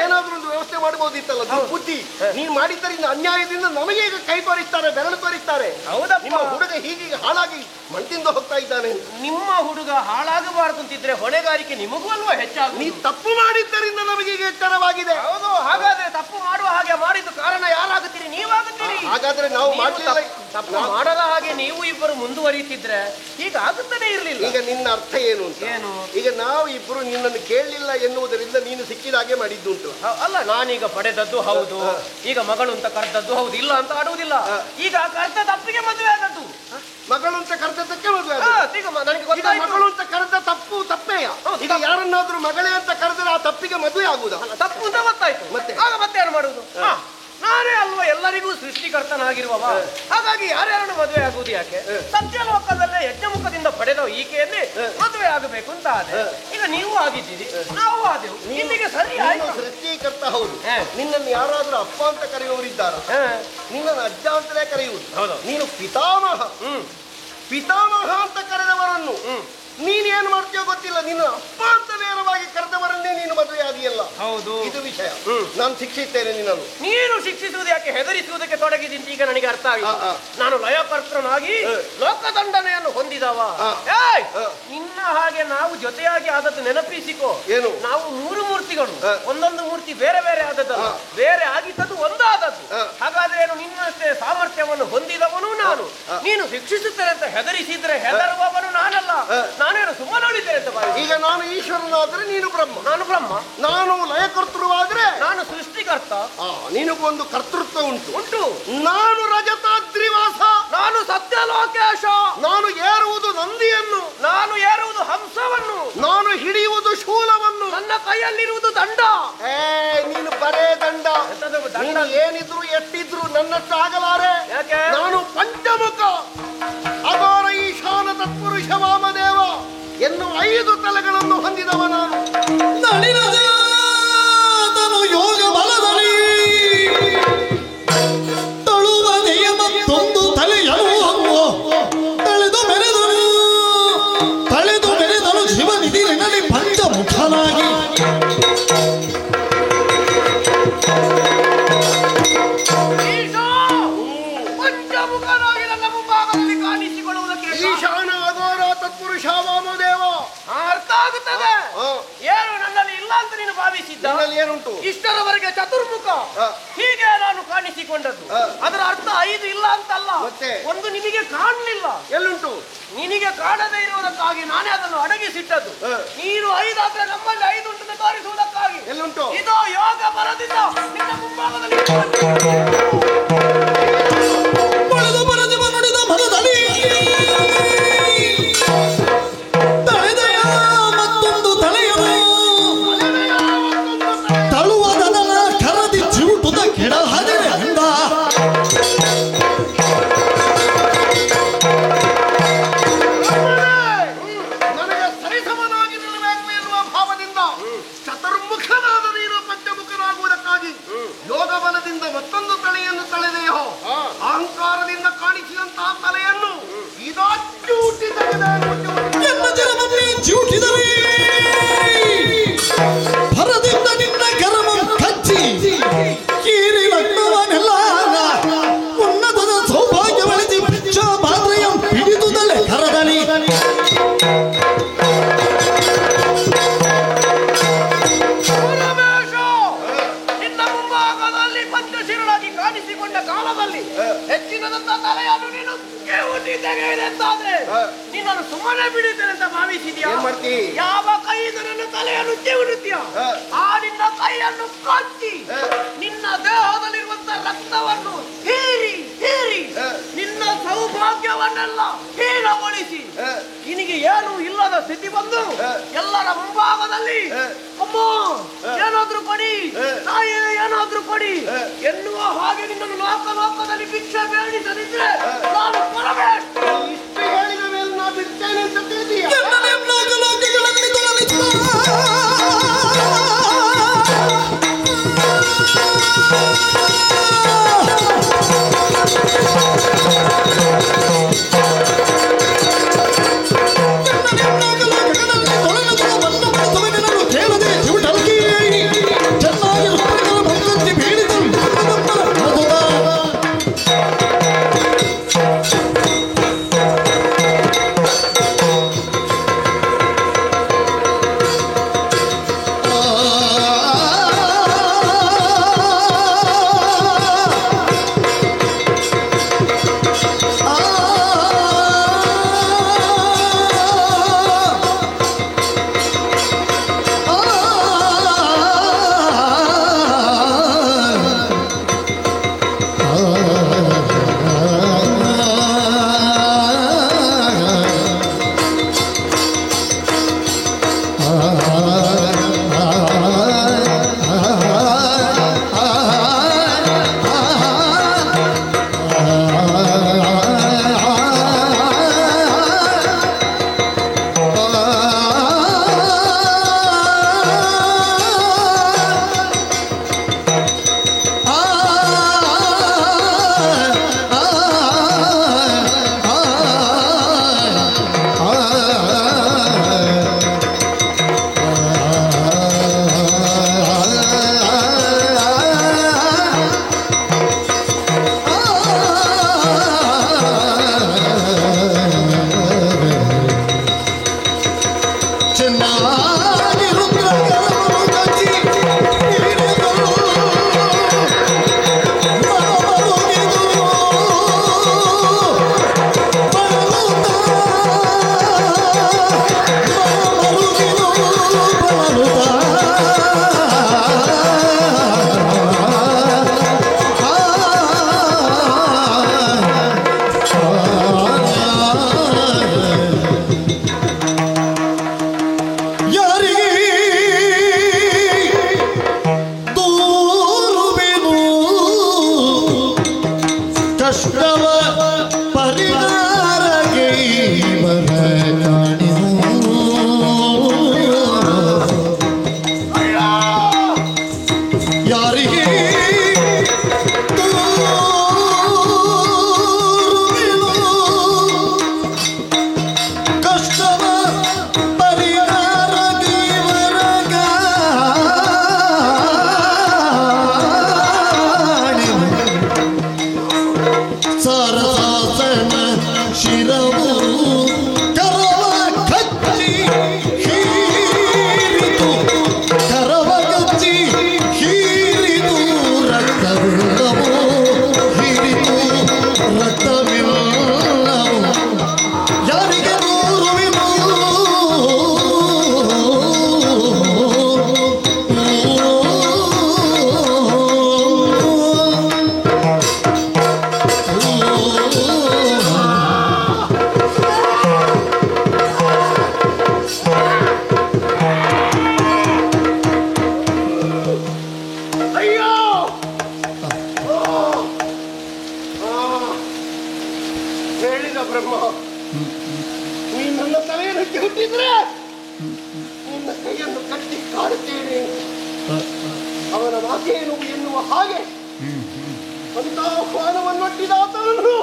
ಏನಾದ್ರೂ ಒಂದು ವ್ಯವಸ್ಥೆ ಮಾಡಬಹುದಿತ್ತಲ್ಲ. ಬುದ್ಧಿ ನೀನು ಮಾಡಿದ್ದರಿಂದ ಅನ್ಯಾಯದಿಂದ ನಮಗೆ ಈಗ ಕೈ ತೋರಿಸ್ತಾರೆ, ಬೆರಳು ತೋರಿಸ್ತಾರೆ. ಹೌದಾ? ನಿಮ್ಮ ಹುಡುಗ ಹೀಗೆ ಹಾಳಾಗಿ ಮಣ್ತಿಂದ ಹೋಗ್ತಾ ಇದ್ದಾನೆ. ನಿಮ್ಮ ಹುಡುಗ ಹಾಳಾಗಬಾರದು ಅಂತಿದ್ರೆ ಹೊಣೆಗಾರಿಕೆ ನಿಮಗೂ ಅಲ್ವಾ ಹೆಚ್ಚಾಗ? ನೀ ತಪ್ಪು ಮಾಡಿದ್ದರಿಂದ ನಮಗೆ ಈಗ ಎಚ್ಚರವಾಗಿದೆ. ಹೌದು. ಹಾಗಾದ್ರೆ ತಪ್ಪು ಮಾಡುವ ಹಾಗೆ ಮಾಡಿದ್ದು ಕಾರಣ ಯಾರಾಗುತ್ತೀರಿ? ನೀವಾಗುತ್ತೀರಿ. ಹಾಗಾದ್ರೆ ನಾವು ತಪ್ಪು ಮಾಡದ ಹಾಗೆ ನೀವು ಇಬ್ಬರು ಮುಂದುವರಿಯುತ್ತಿದ್ರೆ ಈಗ ಆಗುತ್ತದೇ ಇರಲಿಲ್ಲ. ಈಗ ನಿನ್ನ ಅರ್ಥ ಏನು ಅಂತ? ಏನು? ಈಗ ನಾವು ಇಬ್ಬರು ನಿನ್ನನ್ನು ಕೇಳಲಿಲ್ಲ ಎನ್ನುವುದರಿಂದ ನೀನು ಸಿಕ್ಕಿದಾಗೆ ಮಾಡಿದ್ದುಂಟು. ಅಲ್ಲ, ನಾನೀಗ ಪಡೆದದ್ದು ಹೌದು, ಈಗ ಮಗಳು ಅಂತ ಕರೆದದ್ದು ಹೌದು, ಇಲ್ಲ ಅಂತ ಆಡುವುದಿಲ್ಲ. ಈಗ ಕರೆದ ತಪ್ಪಿಗೆ ಮದುವೆ ಆದದ್ದು. ಮಗಳು ಅಂತ ಕರೆದದ್ದಕ್ಕೆ ಮದುವೆ ನನಗೆ ಗೊತ್ತಾಯ್ತು. ಮಗಳು ಅಂತ ಕರೆದ ತಪ್ಪು ತಪ್ಪೇಯ. ಈಗ ಯಾರನ್ನಾದ್ರೂ ಮಗಳೇ ಅಂತ ಕರೆದ್ರೆ ಆ ತಪ್ಪಿಗೆ ಮದುವೆ ಆಗುವುದಾ? ತಪ್ಪು ಅಂತ ಗೊತ್ತಾಯ್ತು. ಮತ್ತೆ ಏನು ಮಾಡುವುದು? ನಾನೇ ಅಲ್ವಾ ಎಲ್ಲರಿಗೂ ಸೃಷ್ಟಿಕರ್ತನಾಗಿರುವವ. ಹಾಗಾಗಿ ಯಾರ್ಯಾರನ್ನು ಮದುವೆ ಆಗುವುದು ಯಾಕೆ? ಸತ್ಯಲೋಕದಲ್ಲೇ ಯಜ್ಞಮುಖದಿಂದ ಪಡೆದ ಈಕೆಯನ್ನೇ ಮದುವೆ ಆಗಬೇಕು ಅಂತ ಆದ್ರೆ ಈಗ ನೀವು ಆಗಿದ್ದೀರಿ, ನಾವು ಆದೆವು, ಇಲ್ಲಿಗೆ ಸರಿ ಆಯ್ತು. ಸೃಷ್ಟಿಕರ್ತ ಹೌದು. ನಿನ್ನನ್ನು ಯಾರಾದ್ರೂ ಅಪ್ಪ ಅಂತ ಕರೆಯುವವರಿದ್ದಾರ? ನಿನ್ನನ್ನು ಅಜ್ಜ ಅಂತಲೇ ಕರೆಯುವುದು. ನೀನು ಪಿತಾಮಹ ಅಂತ ಕರೆದವರನ್ನು ನೀನೇನು ಮಾಡ್ತೀಯೋ ಗೊತ್ತಿಲ್ಲ. ನಿನ್ನ ಅಪ್ಪ ಅಂತ ನೇರವಾಗಿ ಕರೆದವರನ್ನೇ ನೀನು ಮದುವೆ ಆದಿಯಲ್ಲ. ಹೌದು, ಇದು ವಿಷಯ. ನಾನು ಶಿಕ್ಷಿಸ್ತೇನೆ ನಿನ್ನನ್ನು. ನೀನು ಶಿಕ್ಷಿಸುವುದು ಯಾಕೆ? ಹೆದರಿಸುವುದಕ್ಕೆ ತೊಡಗಿದ್ದೀನಿ. ಈಗ ನನಗೆ ಅರ್ಥ ಆಗಿದೆ. ನಾನು ಲಯಕರ್ತನಾಗಿ ಲೋಕದಂಡನೆಯನ್ನು ಹೊಂದಿದವ. ನಿನ್ನ ಹಾಗೆ ನಾವು ಜೊತೆಯಾಗಿ ಆದದ್ದು ನೆನಪಿಸಿಕೋ. ಏನು? ನಾವು 3 ಮೂರ್ತಿಗಳು, ಒಂದೊಂದು ಮೂರ್ತಿ ಬೇರೆ ಬೇರೆ ಆದದ್ದಲ್ಲ, ಬೇರೆ ಆಗಿದ್ದದ್ದು ಒಂದಾದದ್ದು. ಹಾಗಾದ್ರೆ ಏನು? ನಿನ್ನಷ್ಟೇ ಸಾಮರ್ಥ್ಯವನ್ನು ಹೊಂದಿದವನು ನಾನು. ನೀನು ಶಿಕ್ಷಿಸುತ್ತೇನೆ ಅಂತ ಹೆದರಿಸಿದ್ರೆ ಹೆದರುವವನು ನಾನಲ್ಲ. ನಾನೇನು ಸುಮ್ಮನೆ ಉಳಿತೇನೆ ಅಂತ ಬಾಯಿ. ಈಗ ನಾನು ಈಶ್ವರನಾದ್ರೆ ನೀನು ಬ್ರಹ್ಮ. ನಾನು ಬ್ರಹ್ಮ. ನಾನು ಲಯಕರ್ತೃವಾದ್ರೆ ನಾನು ಸೃಷ್ಟಿಕರ್ತ. ನಿನಗೊಂದು ಕರ್ತೃತ್ವ ಉಂಟು. ನಾನು ರಜತಾದ್ರಿವಾಸ. ನಾನು ಸತ್ಯಲೋಕೇಶ. ನಾನು ಏರುವುದು ನಂದಿಯನ್ನು. ನಾನು ಏರುವುದು ಹಂಸವನ್ನು. ನಾನು ಹಿಡಿಯುವುದು ಶೂಲವನ್ನು. ನನ್ನ ಕೈಯಲ್ಲಿರುವುದು ದಂಡ. ನೀನು ಬರೇ ದಂಡ. ನೀನು ಏನಿದ್ರು ಎಷ್ಟಿದ್ರು ನನ್ನಷ್ಟು ಆಗಲಾರೆ. ನಾನು ಪಂಚಮುಖ ಅಘೋರ ಈಶಾನ ತತ್ಪುರುಷ ವಾಮದೇವ ಎನ್ನು 5 ತಲೆಗಳನ್ನು ಹೊಂದಿದವ ನಾನು. ನಳಿನದೇವತನು ಯೋಗ ಬಲದಲ್ಲಿ ತಳುವ ನಿಯಮತ್ತೊಂದು ತಲೆಯನು ತಳೆದು ಮೆರೆದನು ಶಿವನಿಧಿರಿನಲ್ಲಿ ಪಂಚಮುಖನಾಗಿ. ಪಂಚಮುಖನಾಗಿ ನನ್ನ ಮುಂಭಾಗದಲ್ಲಿ ಕಾಣಿಸಿಕೊಳ್ಳುವುದಕ್ಕೆ ಈಶಾನ ಅಘೋರ ತತ್ಪುರುಷ ವಾಮದೇವ ಅರ್ಥ ಆಗುತ್ತದೆ. ಏನು ನನ್ನಲ್ಲಿ ಇಲ್ಲ ಅಂತ ನೀನು ಭಾವಿಸಿದ್ದ? ಏನುಂಟು? ಇಷ್ಟರವರೆಗೆ ಚತುರ್ಮುಖ ಹೀಗೆ ನಾನು ಕಾಣಿಸಿಕೊಂಡದ್ದು. ಅದರ ಅರ್ಥ 5 ಇಲ್ಲ ಅಂತಲ್ಲ. ಮತ್ತೆ ಒಂದು ನಿನಗೆ ಕಾಣಲಿಲ್ಲ. ಎಲ್ಲುಂಟು? ನಿನಗೆ ಕಾಣದೇ ಇರುವುದಕ್ಕಾಗಿ ನಾನೇ ಅದನ್ನು ಅಡಗಿಸಿಟ್ಟದ್ದು. ನೀನು 5 ಆದ್ರೆ ನಮ್ಮಲ್ಲಿ 5 ಉಂಟು ತೋರಿಸುವುದಕ್ಕಾಗಿ. ಎಲ್ಲುಂಟು? ಇದು ಯೋಗ ಬರದಿಂದ ನಿನ್ನ ಮುಂಭಾಗದಲ್ಲಿ ಬಳೆದ ಬರದಿವ ನುಡಿದ ಮನದಲ್ಲಿ ತಳೆದೆಯ ಮತ್ತೊಂದು ತಲೆಯನು ತಳುವದನ ಕರದಿ ಚಿವುಟುದ ಕೆಡ ಹದಿರೆ ಅಂದ ನನಗೆ ಸರಿಸಮನಾಗಿ ನಿಲ್ಲಬೇಕು ಎನ್ನುವ ಭಾವದಿಂದ ಚತುರ್ಮುಖನಾದ ನೀನು ಪಂಚಮುಖನಾಗುವುದಕ್ಕಾಗಿ ಯೋಗ ಬಲದಿಂದ ಮತ್ತೊಂದು ತಲೆಯನ್ನು ತಳೆದೆಯೋ ಅಹಂಕಾರದಿಂದ ಕಾಣಿಸಿದಂತಹ ತಲೆಯನ್ನು ಇದಾಚು ಎನ್ನ ಜಲಮಮ್ಮಿ ಚಿವುಟಿದರೆ ಭರದಿಂದ ನಿನ್ನ ಗರಮ ಕಚ್ಚಿ ಕೀರಿ ಲಗ್ನವನೆಲ್ಲ ಉನ್ನತದ ಸೌಭಾಗ್ಯ ಬಳಸಿ ಪಿಚ್ಚ ಪಾತ್ರೆಯ ಹಿಡಿದುದಲೆ ಕರದಲಿ ನಿನ್ನ ಮುಂಭಾಗದಲ್ಲಿ ಪಂಚಶೀಲನಾಗಿ ಕಾಣಿಸಿಕೊಂಡ ಕಾಲದಲ್ಲಿ ಹೆಚ್ಚಿನದಂತ ತಲೆಯನ್ನು ನೀನು ತೆಗೆಯುವುದಾದ್ರೆ ನಿನ್ನನ್ನು ಸುಮ್ಮನೆ ಬಿಡುತ್ತೇನೆ ಅಂತ ಭಾವಿಸಿದ್ಯಾ? ಏನ್ ಮಾಡ್ತಿ? ಯಾವ ಕೈಯಿಂದ ನನ್ನ ತಲೆಯನ್ನು ತೆಗೆಯುತ್ತೀಯ ಆ ನಿನ್ನ ಕೈಯನ್ನು ಕಚ್ಚಿ ನಿನ್ನ ದೇಹದಲ್ಲಿರುವಂತ ರಕ್ತವನ್ನು ಹೀರಿ ಹೀರಿ ನಿನ್ನ ಸೌಭಾಗ್ಯವನ್ನೆಲ್ಲ ಹೀನಗೊಳಿಸಿ ನಿನಗೆ ಏನು ಇಲ್ಲದ ಸ್ಥಿತಿ ಬಂದು ಎಲ್ಲರ ಮುಂಭಾಗದಲ್ಲಿ ಅಮ್ಮ ಏನಾದ್ರೂ ಕೊಡಿ, ತಾಯಿ ಏನಾದ್ರೂ ಕೊಡಿ ಎನ್ನುವ ಹಾಗೆ ನಿನ್ನನ್ನು ಲೋಕದಲ್ಲಿ ಭಿಕ್ಷೆ ಬೇಡಿಸದಿದ್ರೆ ನಾನು ಪರಮೇಶ್ ಇಷ್ಟು ಹೇಳಿದ ಮೇಲೆ ನಾ ಬಿಡ್ತೇನೆ ಅಂತ ತಿಳಿದೀಯ? ಲೋಕಗಳಲ್ಲಿ ತೊಳಲಿದ್ದ ಕೇಳದೆ ಚಿವುಟಲ್ಗಿ ಚೆನ್ನಾಗಿ ಭಕ್ತಿ ಬೀಳಿತು ರಕ್ತವಿಲ್ಲ ಬ್ರಹ್ಮ, ನೀ ನನ್ನ ತಲೆಯನ್ನು ಕೆಟ್ಟಿದ್ರೆ ನಿನ್ನ ಕೈಯನ್ನು ಕಟ್ಟಿ ಕಾಡುತ್ತೇನೆ. ಅವನ ಮಾತೇನು ಎನ್ನುವ ಹಾಗೆ ಅಂತ ಆಹ್ವಾನವನ್ನೊಡ್ಡಿದಾತನನ್ನು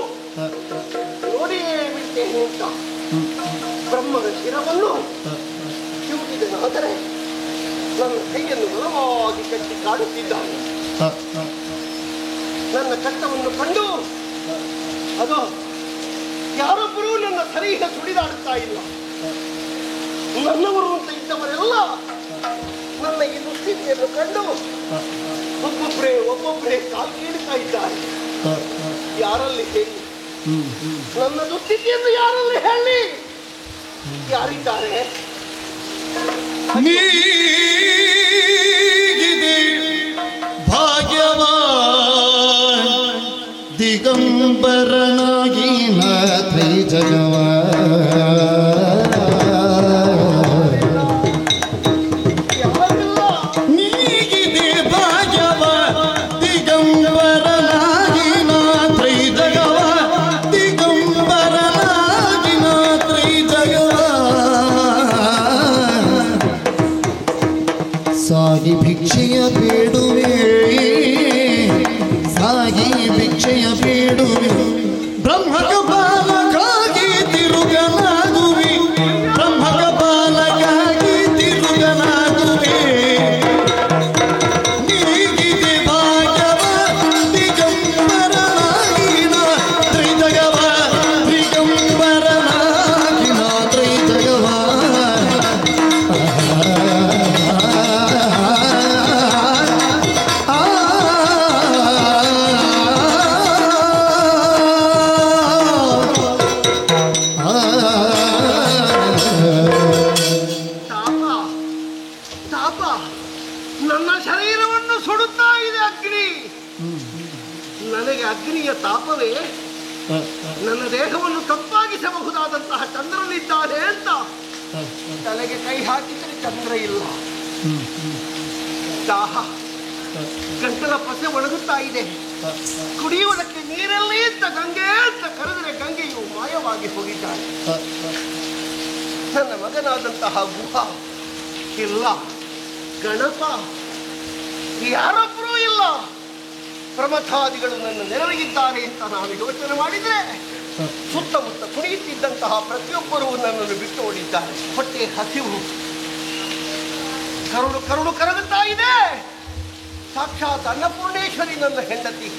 ನೋಡಿಯೇ ಬಿಟ್ಟೇನೆ ಅಂತ ಬ್ರಹ್ಮನ ಶಿರವನ್ನು ಕಿವುಟಿದನಾದರೆ ನನ್ನ ಕೈಯನ್ನು ಬಲವಾಗಿ ಕಟ್ಟಿ ಕಾಡುತ್ತಿದ್ದಾನೆ. ನನ್ನ ಕಟ್ಟವನ್ನು ಕಂಡು ಅದು ಯಾರೊಬ್ಬರೂ ನನ್ನ ಸರಿಗ ಸುಳಿದಾಡುತ್ತಾ ಇಲ್ಲ. ನನ್ನವರು ಅಂತ ಇದ್ದವರೆಲ್ಲ ನನ್ನ ಈ ದುಸ್ಥಿತಿಯನ್ನು ಕಂಡು ಒಬ್ಬೊಬ್ಬರೇ ಕಾಲು ಕೀಳುತ್ತಾ ಇದ್ದಾರೆ. ಯಾರಲ್ಲಿ ಹೇಳಿ ನನ್ನ ದುಸ್ಥಿತಿಯನ್ನು ಯಾರಲ್ಲಿ ಹೇಳಿ? ಯಾರಿದ್ದಾರೆ? ಭಾಗ್ಯವಾನ್ ದಿಗಂಬರನಾಗಿ ತ್ರಿಜಗವ ಸಾಗಿ ಭಿಕ್ಷೆಯ ಬೇಡುವೆ, ಸಾಗಿ ಭಿಕ್ಷೆಯ ಬೇಡುವೆ, ಬ್ರಹ್ಮಕ ಬಾಲಕಾಗಿ ತಿರುಗನಾಗುವೆ, ಬ್ರಹ್ಮಕ ಬಾಲಕಾಗಿ ತಿರುಗನಾಗುವೆ. ನೀಗಿದೆ ಭಾಗ್ಯವ ದಿಗಂಬರನಾಗಿನ ತ್ರಿಜಗವ, ದಿಗಂಬರನಾಗಿನ ತ್ರಿಜಗವ. ನನ್ನ ಶರೀರವನ್ನು ಸುಡುತ್ತಾ ಇದೆ ಅಗ್ನಿ. ನನಗೆ ಅಗ್ನಿಯ ತಾಪವೇ ನನ್ನ ದೇಹವನ್ನು ಕಪ್ಪಾಗಿಸಬಹುದಾದಂತಹ ಚಂದ್ರನಿದ್ದಾನೆ ಅಂತ ತಲೆಗೆ ಕೈ ಹಾಕಿದರೆ ಚಂದ್ರ ಇಲ್ಲ. ದಾಹ, ಗಂಟಲ ಪಸೆ ಒಣಗುತ್ತಾ ಇದೆ. ಕುಡಿಯುವುದಕ್ಕೆ ನೀರಲ್ಲಿ ಅಂತ ಗಂಗೆ ಅಂತ ಕರೆದರೆ ಗಂಗೆಯು ಮಾಯವಾಗಿ ಹೋಗಿದ್ದಾಳೆ. ನನ್ನ ಮಗನಾದಂತಹ ಗುಹ ಇಲ್ಲ, ಗಣಪ ಯಾರೊಬ್ಬರೂ ಇಲ್ಲ, ಪ್ರಮಥಾದಿಗಳು ನನ್ನ ನೆರವಿಗಿದ್ದಾರೆ ಅಂತ ನಾನು ಯೋಚನೆ ಮಾಡಿದ್ರೆ ಸುತ್ತಮುತ್ತ ಕುಣಿಯುತ್ತಿದ್ದಂತಹ ಪ್ರತಿಯೊಬ್ಬರೂ ನನ್ನನ್ನು ಬಿಟ್ಟು ಓಡಿದ್ದಾರೆ. ಹೊಟ್ಟೆ ಹಸಿವು, ಕರುಳು ಕರುಳು ಕರಗುತ್ತಾ ಇದೆ. ಸಾಕ್ಷಾತ್ ಅನ್ನಪೂರ್ಣೇಶ್ವರಿ ನನ್ನ ಹೆಂಡತಿ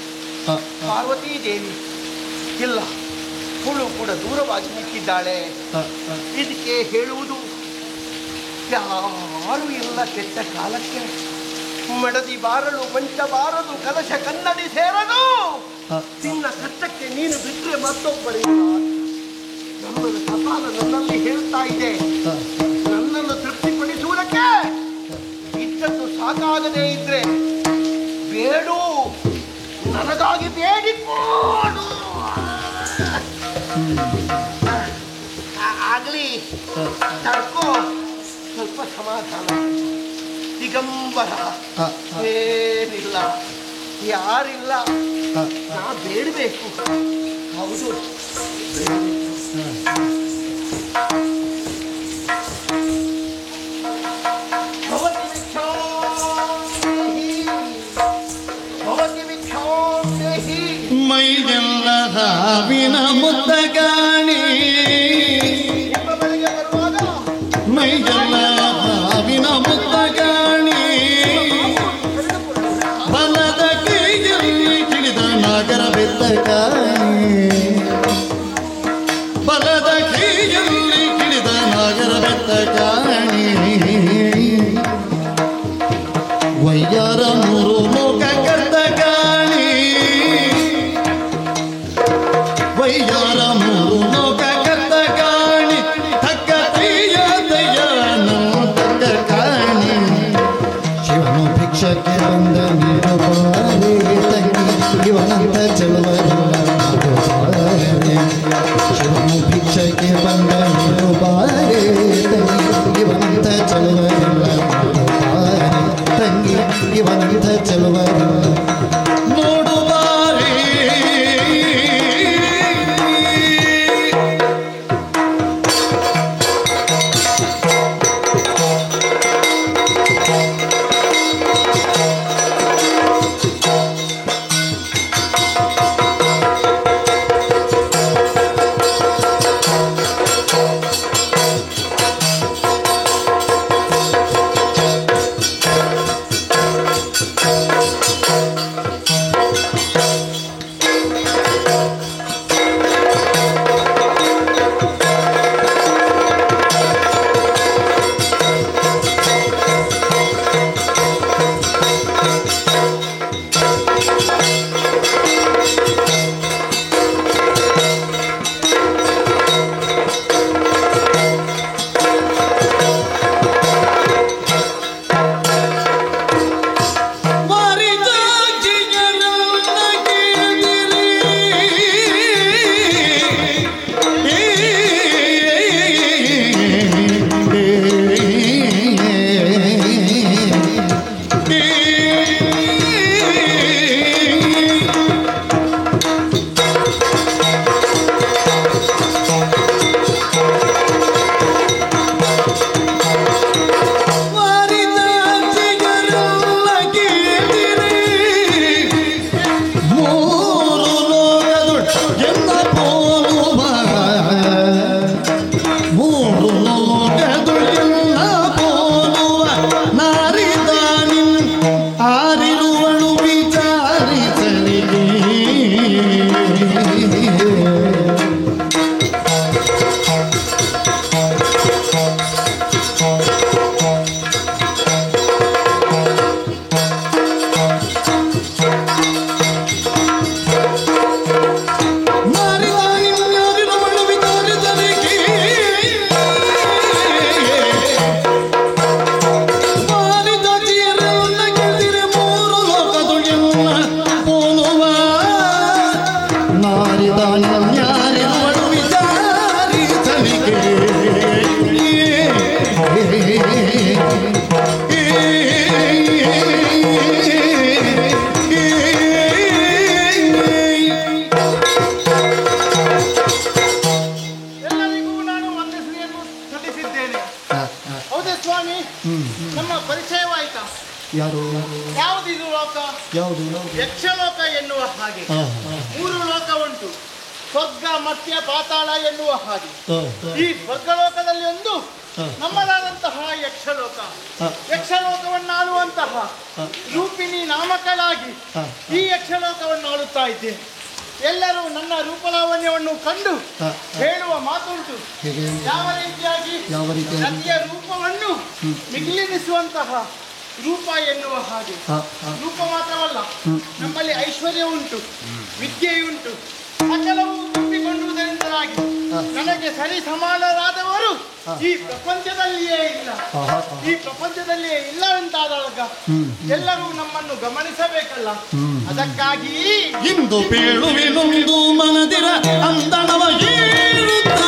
ಪಾರ್ವತೀ ದೇವಿ ಇಲ್ಲ, ಹುಳು ಕೂಡ ದೂರವಾಗಿ ನಿಂತಿದ್ದಾಳೆ. ಇದಕ್ಕೆ ಹೇಳುವುದು ಯಾರು ಇಲ್ಲ. ಕೆಟ್ಟ ಕಾಲಕ್ಕೆ ಮಡದಿ ಬಾರಲು ಮಂಚ ಬಾರದು, ಕಲಶ ಕನ್ನಡಿ ಸೇರದು. ನಿನ್ನ ಕಷ್ಟಕ್ಕೆ ನೀನು ಬಿಟ್ಟರೆ ಮತ್ತೊಬ್ಬರಿಲ್ಲ. ನಮ್ಮನ್ನು ಕಪಾಲ ನನ್ನಲ್ಲಿ ಹೇಳ್ತಾ ಇದೆ. ನನ್ನನ್ನು ತೃಪ್ತಿಪಡಿಸುವುದಕ್ಕೆ ಇದ್ದದ್ದು ಸಾಕಾಗದೇ ಇದ್ರೆ ಬೇಡು, ನನಗಾಗಿ ಬೇಡಿಕೋಡು. ಆಗಲಿ ತಡ್ಕೋ, ಸ್ವಲ್ಪ ಸಮಾಧಾನ. ದಿಗಂಬರ ಏನಿಲ್ಲ, ಯಾರಿಲ್ಲ, ನಾ ಬೇಡಬೇಕು. ಹೌದು, ಮೈಗೆಲ್ಲ ಹಾವಿನ ಮುದ್ದಗಾಣಿ, ಮೈಗೆಲ್ಲ ಹಾವಿನ ಮುದ್ದಗಾಣಿ, ಬಲದ ಕೈಯಲ್ಲಿ ಕಿಡಿದ ನಾಗರ ಬೆತ್ತ ಕಾಣಿ, ಬಲದ ಕೈಯಲ್ಲಿ ಕಿಡಿದ ನಾಗರ ಬೆತ್ತ ಕಾಣಿ. ವಯ್ಯಾರ ಮೂರು ಲೋಕ ಕರ್ತ ಕಾಣಿ, ವಯ್ಯಾರ ಮೂರು ಲೋಕ ಕರ್ತ ಕಾಣಿ, ತಕ್ಕ ತ್ರಿಯ ದಯಾನು ತಕ್ಕ ಕಾಣಿ. ಶಿವನು ಭಿಕ್ಷಕ್ಕೆ ಬಂದ ನೀರು ಬಾರೆ ತಂಗಿ, ಇವನಂತ ಚೆಲುವರಿಲ್ಲ ಬಾರೆ. ಶಿವನು ಭಿಕ್ಷಕ್ಕೆ ಬಂದ ನೀರು ಬಾರೆ ತಂಗಿ, ಇವನಂತ ಚೆಲುವರಿಲ್ಲ ಬಾರೆ ತಂಗಿ, ಇವನಂತ ಚೆಲುವರಿಲ್ಲ ನೋಡು ಬಾರೆ. ಎಲ್ಲರಿಗೂ ನಾನು ವಂದನೆಯನ್ನು ಸಲ್ಲಿಸಿದ್ದೇನೆ. ಹೌದಾ ಸ್ವಾಮಿ? ನಮ್ಮ ಪರಿಚಯವಾಯ್ತಾ? ಯಾರು ಯಾವುದಿದು ಲೋಕ? ಯಾವುದು ಯಕ್ಷಲೋಕ ಎನ್ನುವ ಹಾಗೆ 3 ಲೋಕ ಉಂಟು. ಸ್ವರ್ಗ, ಮರ್ತ್ಯ, ಪಾತಾಳ ಎನ್ನುವ ಹಾಗೆ ಈ ಸ್ವರ್ಗಲೋಕದಲ್ಲಿ ಒಂದು ನಮ್ಮದಾದಂತಹ ಯಕ್ಷಲೋಕ. ಯಕ್ಷಲೋಕವನ್ನು ಆಳುವಂತಹ ರೂಪಿಣಿ ನಾಮಕಳಾಗಿ ಈ ಯಕ್ಷಲೋಕವನ್ನು ಆಳುತ್ತಾ ಇದ್ದೇನೆ. ಎಲ್ಲರೂ ನನ್ನ ರೂಪಲಾವಣ್ಯವನ್ನು ಕಂಡು ಹೇಳುವ ಮಾತುಂಟು. ಯಾವ ರೀತಿಯಾಗಿ ನದಿಯ ರೂಪವನ್ನು ಮಿಗಿಲೆನಿಸುವಂತಹ ರೂಪ ಎನ್ನುವ ಹಾಗೆ. ರೂಪ ಮಾತ್ರವಲ್ಲ, ನಮ್ಮಲ್ಲಿ ಐಶ್ವರ್ಯ ಉಂಟು, ವಿದ್ಯೆಯುಂಟು, ಸಕಲವು ತುಂಬಿಕೊಳ್ಳುವುದರಿಂದಾಗಿ ನನಗೆ ಸರಿ ಸಮಾನರಾದವರು ಈ ಪ್ರಪಂಚದಲ್ಲಿಯೇ ಇಲ್ಲ. ಈ ಪ್ರಪಂಚದಲ್ಲಿಯೇ ಇಲ್ಲ ಎಂತಾದಾಗ ಎಲ್ಲರೂ ನಮ್ಮನ್ನು ಗಮನಿಸಬೇಕಲ್ಲ. ಅದಕ್ಕಾಗಿ ಇಂದು ಬೇಳುವೆನೊಂದು ಮನದಿರ ಅಂದಣವ ಏರುತ್ತ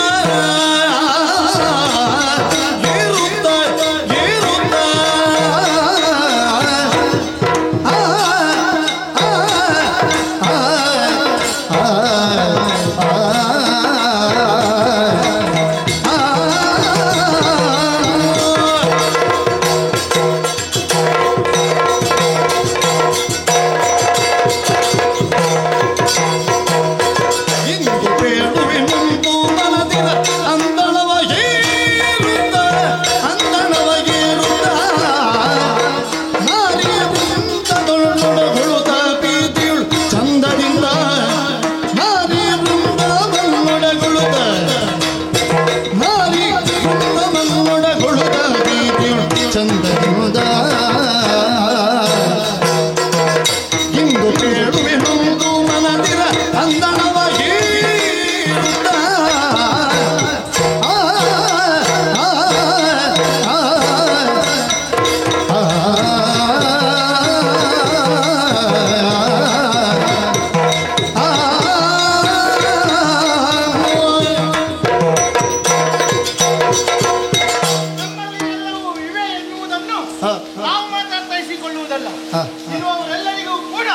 ಇರುವವರೆಲ್ಲರಿಗೂ ಕೂಡ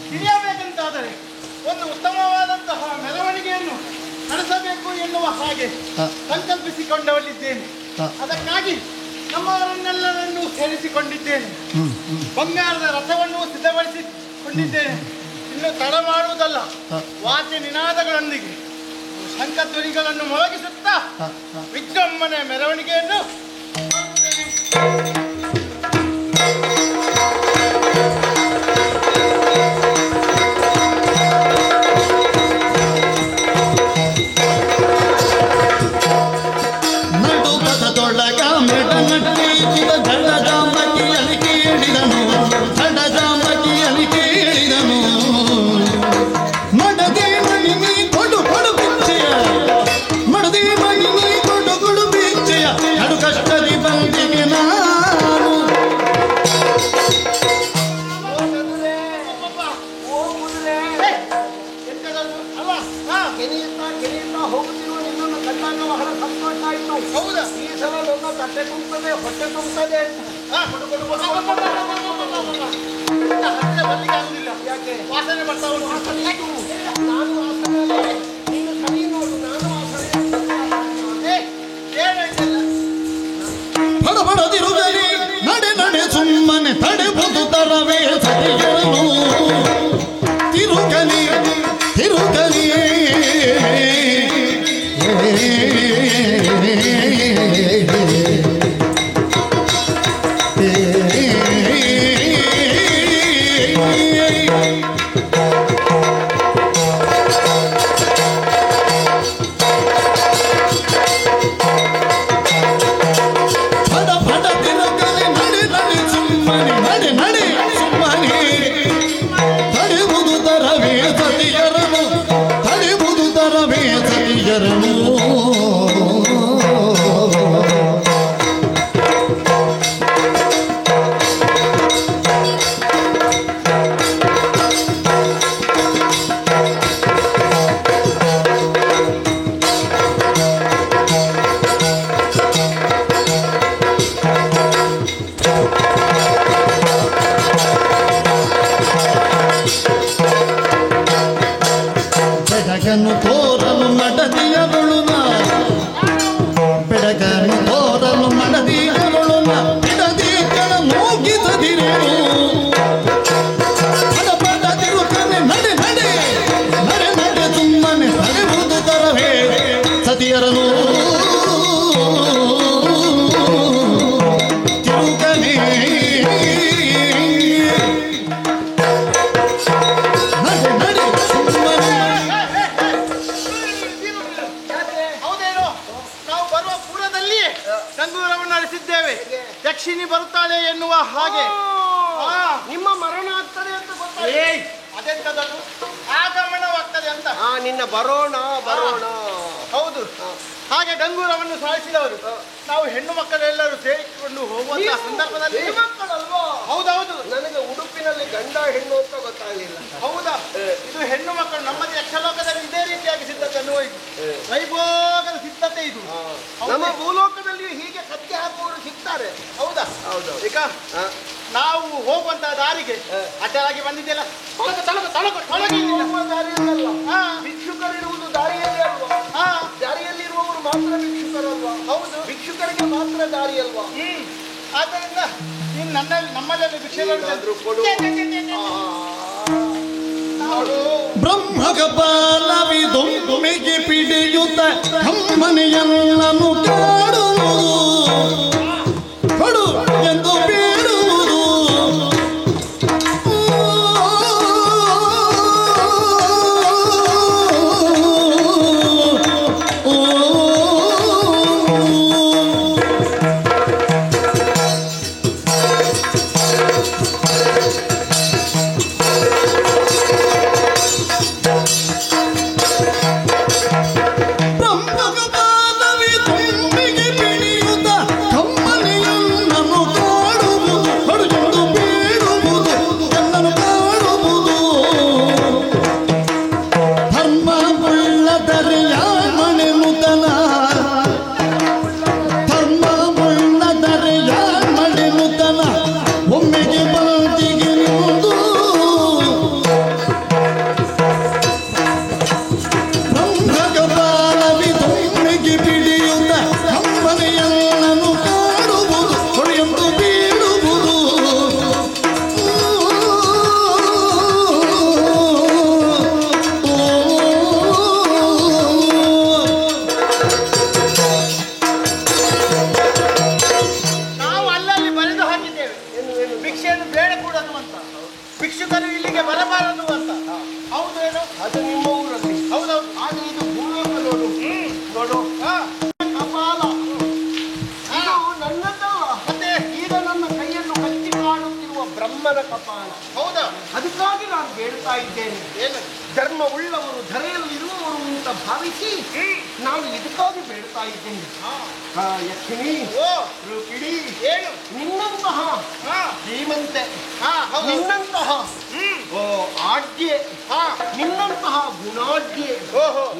ತಿಳಿಯಬೇಕಂತಾದರೆ ಒಂದು ಉತ್ತಮವಾದಂತಹ ಮೆರವಣಿಗೆಯನ್ನು ನಡೆಸಬೇಕು ಎನ್ನುವ ಹಾಗೆ ಸಂಕಲ್ಪಿಸಿಕೊಂಡವಲ್ಲಿದ್ದೇನೆ. ಅದಕ್ಕಾಗಿ ನಮ್ಮವರನ್ನೆಲ್ಲರನ್ನೂ ಸೇರಿಸಿಕೊಂಡಿದ್ದೇನೆ. ಬಂಗಾರದ ರಥವನ್ನು ಸಿದ್ಧಪಡಿಸಿಕೊಂಡಿದ್ದೇನೆ. ಇನ್ನು ತಡ ಮಾಡುವುದಲ್ಲ, ವಾದ್ಯ ನಿನಾದಗಳೊಂದಿಗೆ ಶಂಖಧ್ವನಿಗಳನ್ನು ಮೊಳಗಿಸುತ್ತಾ ವಿಜೃಂಭಣೆ ಮೆರವಣಿಗೆಯನ್ನು ಹೌದಾ? ಈ ಸಲ ನನ್ನ ತಟ್ಟೆ ತುಂಬುತ್ತದೆ, ಹೊಟ್ಟೆ ತುಂಬುತ್ತದೆ ಆಗುದಿಲ್ಲ. ಯಾಕೆ? ವಾಸನೆ ಬರ್ತಾ ಉಂಟು. ನಾನು ವಾಸನೆ, ನೀನು ಸರಿ ನೋಡು, ನಾನು ವಾಸನೆ ಬಡಬಡದಿರುಗಲಿ ನಡೆ ನಡೆ ಸುಮ್ಮನೆ ತಡೆಬಹುದು ತರವೇ ಸರಿಯನು ತಿರುಗಲಿ ತಿರುಗಲಿ ಬೆಳಕನ್ನು ತೋರಲು ಮಡದಿಯರುಳುನ ಬೆಳಕನ್ನು ತೋರಲು ಮಡದಿಯರುಳುನ ಬಿಡದಿ ಕಣ ಮೂಗಿಸದಿರೇನು ಪದಪದದಿರುತ್ತಾನೆ ನಡೆ ನಡೆ ನಡೆ ನಡೆ ಸುಮ್ಮನೆ ಸರಿವುದು ತರವೇ ಸತಿಯರನು ತಿರುಗನೇ ಸಂಗೂರವನ್ನು ನಡೆಸಿದ್ದೇವೆ. ದಕ್ಷಿಣಿ ಬರುತ್ತಾಳೆ ಎನ್ನುವ ಹಾಗೆ ನಿಮ್ಮ ಮರಣ ಆಗ್ತದೆ ಅಂತ ಗೊತ್ತಾಯ್ತು. ಅದೆಂತದದು ಆಗಮನವಾಗ್ತದೆ ಅಂತ. ನಿನ್ನ ಬರೋಣ ಬರೋಣ. ಹೌದು, ಹಾಗೆ ಡಂಗೂರವನ್ನು ಸಾಯಿಸಿದವರು ನಾವು ಹೆಣ್ಣು ಮಕ್ಕಳೆಲ್ಲರೂ ಸೇರಿಕೊಂಡು ಹೋಗುವಂತಹ ಸಂದರ್ಭದಲ್ಲಿ ಮಕ್ಕಳಲ್ವಾ? ಹೌದೌದು, ನನಗೆ ಉಡುಪಿನಲ್ಲಿ ಗಂಡ ಹೆಣ್ಣು ಅಂತ ಗೊತ್ತಾಗಲಿಲ್ಲ. ಹೌದಾ? ಇದು ಹೆಣ್ಣು ಮಕ್ಕಳು. ನಮ್ಮದು ಯಕ್ಷಲೋಕದಲ್ಲಿ ಇದೇ ರೀತಿಯಾಗಿ ಸಿದ್ಧತೆ ವೈಭೋಗದ ಸಿದ್ಧತೆ ಇದು. ನಮ್ಮ ಭೂಲೋಕದಲ್ಲಿಯೂ ಹೀಗೆ ಕತ್ತಿ ಹಾಕುವವರು ಸಿಗ್ತಾರೆ. ಹೌದಾ? ಹೌದು. ಈಗ ನಾವು ಹೋಗುವಂತಹ ದಾರಿಗೆ ಅಡ್ಡಲಾಗಿ ಬಂದಿದ್ದೆಲ್ಲ ಭಿಕ್ಷುಕರಿರುವುದು ದಾರಿಯಲ್ಲಿ ಅಲ್ವಾ? ದಾರಿಯಲ್ಲಿರುವವರು ಮಾತ್ರ ಭಿಕ್ಷುಕರಲ್ವಾ? ಹೌದು, ಭಿಕ್ಷುಕರಿಗೆ ಮಾತ್ರ ದಾರಿ ಅಲ್ವಾ? ಆದ್ದರಿಂದ ನೀನು ನಮ್ಮಲ್ಲಿ ಭಿಕ್ಷೆ ಬ್ರಹ್ಮಗಪಾಲವಿದೊಮ್ಮೆಗೆ ಪಿಡಿಯುತ್ತ ಅಮ್ಮನೆಯಲ್ಲನು ಕಾಡುವುದು ಕೊಡು ಎಂದು ಬೇಡುವುದು ಅದಕ್ಕಾಗಿ ನಾನು ಬೇಡ್ತಾ ಇದ್ದೇನೆ. ಧರ್ಮ ಉಳ್ಳವರು ಧರೆಯಲ್ಲಿರುವವರು ಅಂತ ಭಾವಿಸಿ ನಾನು ಇದಕ್ಕಾಗಿ ಬೇಡ್ತಾ ಇದ್ದೇನೆ. ಯಕ್ಷಿಣಿ, ರೂಪಿಣಿ, ನಿನ್ನಂತಹ ಶ್ರೀಮಂತೆ, ನಿನ್ನಂತಹ ಆಡ್ಯೆ, ನಿನ್ನಂತಹ ಗುಣಾಡ್ಯೆ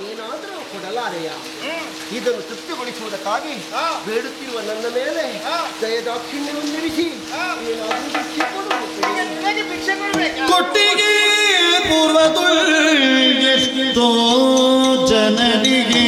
ಏನಾದರೂ ಕೊಡಲಾರೆಯ? ಇದನ್ನು ತೃಪ್ತಿಗೊಳಿಸುವುದಕ್ಕಾಗಿ ಬೇಡುತ್ತಿರುವ ನನ್ನ ಮೇಲೆ ದಯದಾಕ್ಷಿಣ್ಯವನ್ನಿರಿಸಿ ಏನಾದರೂ ಭಿಕ್ಷೆ ಕೊಡಬೇಕು. ಕೊಟ್ಟಿಗೆ ಪೂರ್ವದೆಷ್ಟೋ ಜನರಿಗೆ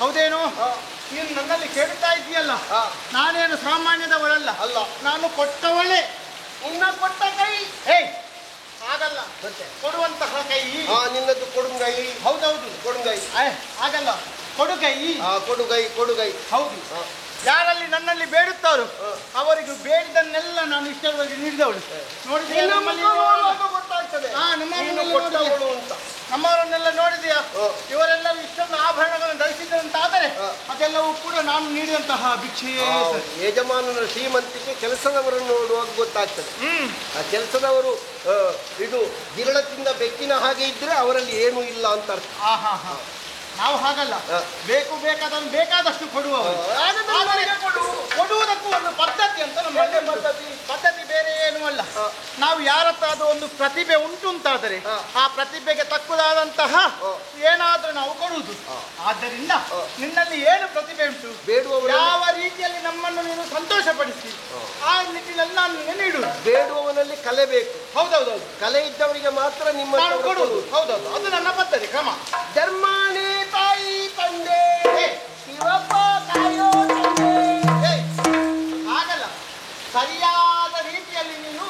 ಹೌದೇನೋ? ನೀನು ನನ್ನಲ್ಲಿ ಕೇಳ್ತಾ ಇದೆಯಲ್ಲ, ನಾನೇನು ಸಾಮಾನ್ಯದವಳಲ್ಲ. ಅಲ್ಲ, ನಾನು ಕೊಟ್ಟವಳೆ. ನಿನ್ನ ಕೊಟ್ಟ ಕೈ ಆಗಲ್ಲ, ಮತ್ತೆ ಕೊಡುವಂತಹ ಕೈ. ನಿನ್ನದು ಕೊಡುಗೈ. ಹೌದೌದು, ಕೊಡುಗೈ ಆಗಲ್ಲ, ಕೊಡುಗೈ. ಕೊಡುಗೈ ಕೊಡುಗೈ. ಹೌದು. ಯಾರಲ್ಲಿ ನನ್ನಲ್ಲಿ ಬೇಡುತ್ತಾರೋ ಅವರಿಗೂ ಬೇಡಿದನ್ನೆಲ್ಲ ನಾನು ಇಷ್ಟರವರೆಗೆ ನೀಡಿದವಳು. ನೋಡಿದ್ರೆ ಗೊತ್ತಾಗ್ತದೆ ನಮ್ಮವರನ್ನೆಲ್ಲ ನೋಡಿದೆಯಾ? ಇವರೆಲ್ಲರೂ ಇಷ್ಟೊಂದು ಆಭರಣಗಳನ್ನು ಧರಿಸಿದಂತಾದರೆ ಅದೆಲ್ಲವೂ ಕೂಡ ನಾನು ನೀಡಿದಂತಹ ಭಿಕ್ಷೆಯೇ. ಯಜಮಾನನ ಶ್ರೀಮಂತಿಕೆ ಕೆಲಸದವರನ್ನು ನೋಡುವಾಗ ಗೊತ್ತಾಗ್ತದೆ. ಆ ಕೆಲಸದವರು ಇದು ಗಿರಳದಿಂದ ಬೆಕ್ಕಿನ ಹಾಗೆ ಇದ್ರೆ ಅವರಲ್ಲಿ ಏನೂ ಇಲ್ಲ ಅಂತ ಅರ್ಥ. ನಾವು ಹಾಗಲ್ಲ, ಬೇಕು ಬೇಕಾದನ್ನು ಬೇಕಾದಷ್ಟು ಕೊಡುವವರು. ಕೊಡುವುದಕ್ಕೂ ಒಂದು ಪದ್ಧತಿ ಅಂತ ನಮ್ಮಲ್ಲಿ ಪದ್ಧತಿ ಬೇರೆ ಏನೂ ಅಲ್ಲ. ನಾವು ಯಾರತ್ತಾದ್ರೂ ಒಂದು ಪ್ರತಿಭೆ ಉಂಟು ಅಂತಾದರೆ ಆ ಪ್ರತಿಭೆಗೆ ತಕ್ಕುದಾದಂತಹ ಏನಾದ್ರೂ ನಾವು ಕೊಡುವುದು. ಆದ್ದರಿಂದ ನಿನ್ನಲ್ಲಿ ಏನು ಪ್ರತಿಭೆ ಉಂಟು, ಯಾವ ರೀತಿಯಲ್ಲಿ ನಮ್ಮನ್ನು ನೀನು ಸಂತೋಷಪಡಿಸಿ ಆ ನಿಟ್ಟಿನಲ್ಲಿ ನಾನು ನಿನಗೆ ನೀಡುವುದು. ಬೇಡುವವನಲ್ಲಿ ಕಲೆ ಬೇಕು. ಹೌದೌದೌದು, ಕಲೆ ಇದ್ದವರಿಗೆ ಮಾತ್ರ ನಿಮ್ಮ ಕೊಡುವುದು. ಹೌದೌದು, ಅದು ನನ್ನ ಪದ್ಧತಿ ಕ್ರಮ. ಧರ್ಮಾಣಿ ತಾಯಿ ತಂದೆ ಶಿವಪ್ಪ ಕಾಯೋ ತಂದೆ. ಹಾಗಲ್ಲ, ಸರಿಯಾದ ರೀತಿಯಲ್ಲಿ ನೀನು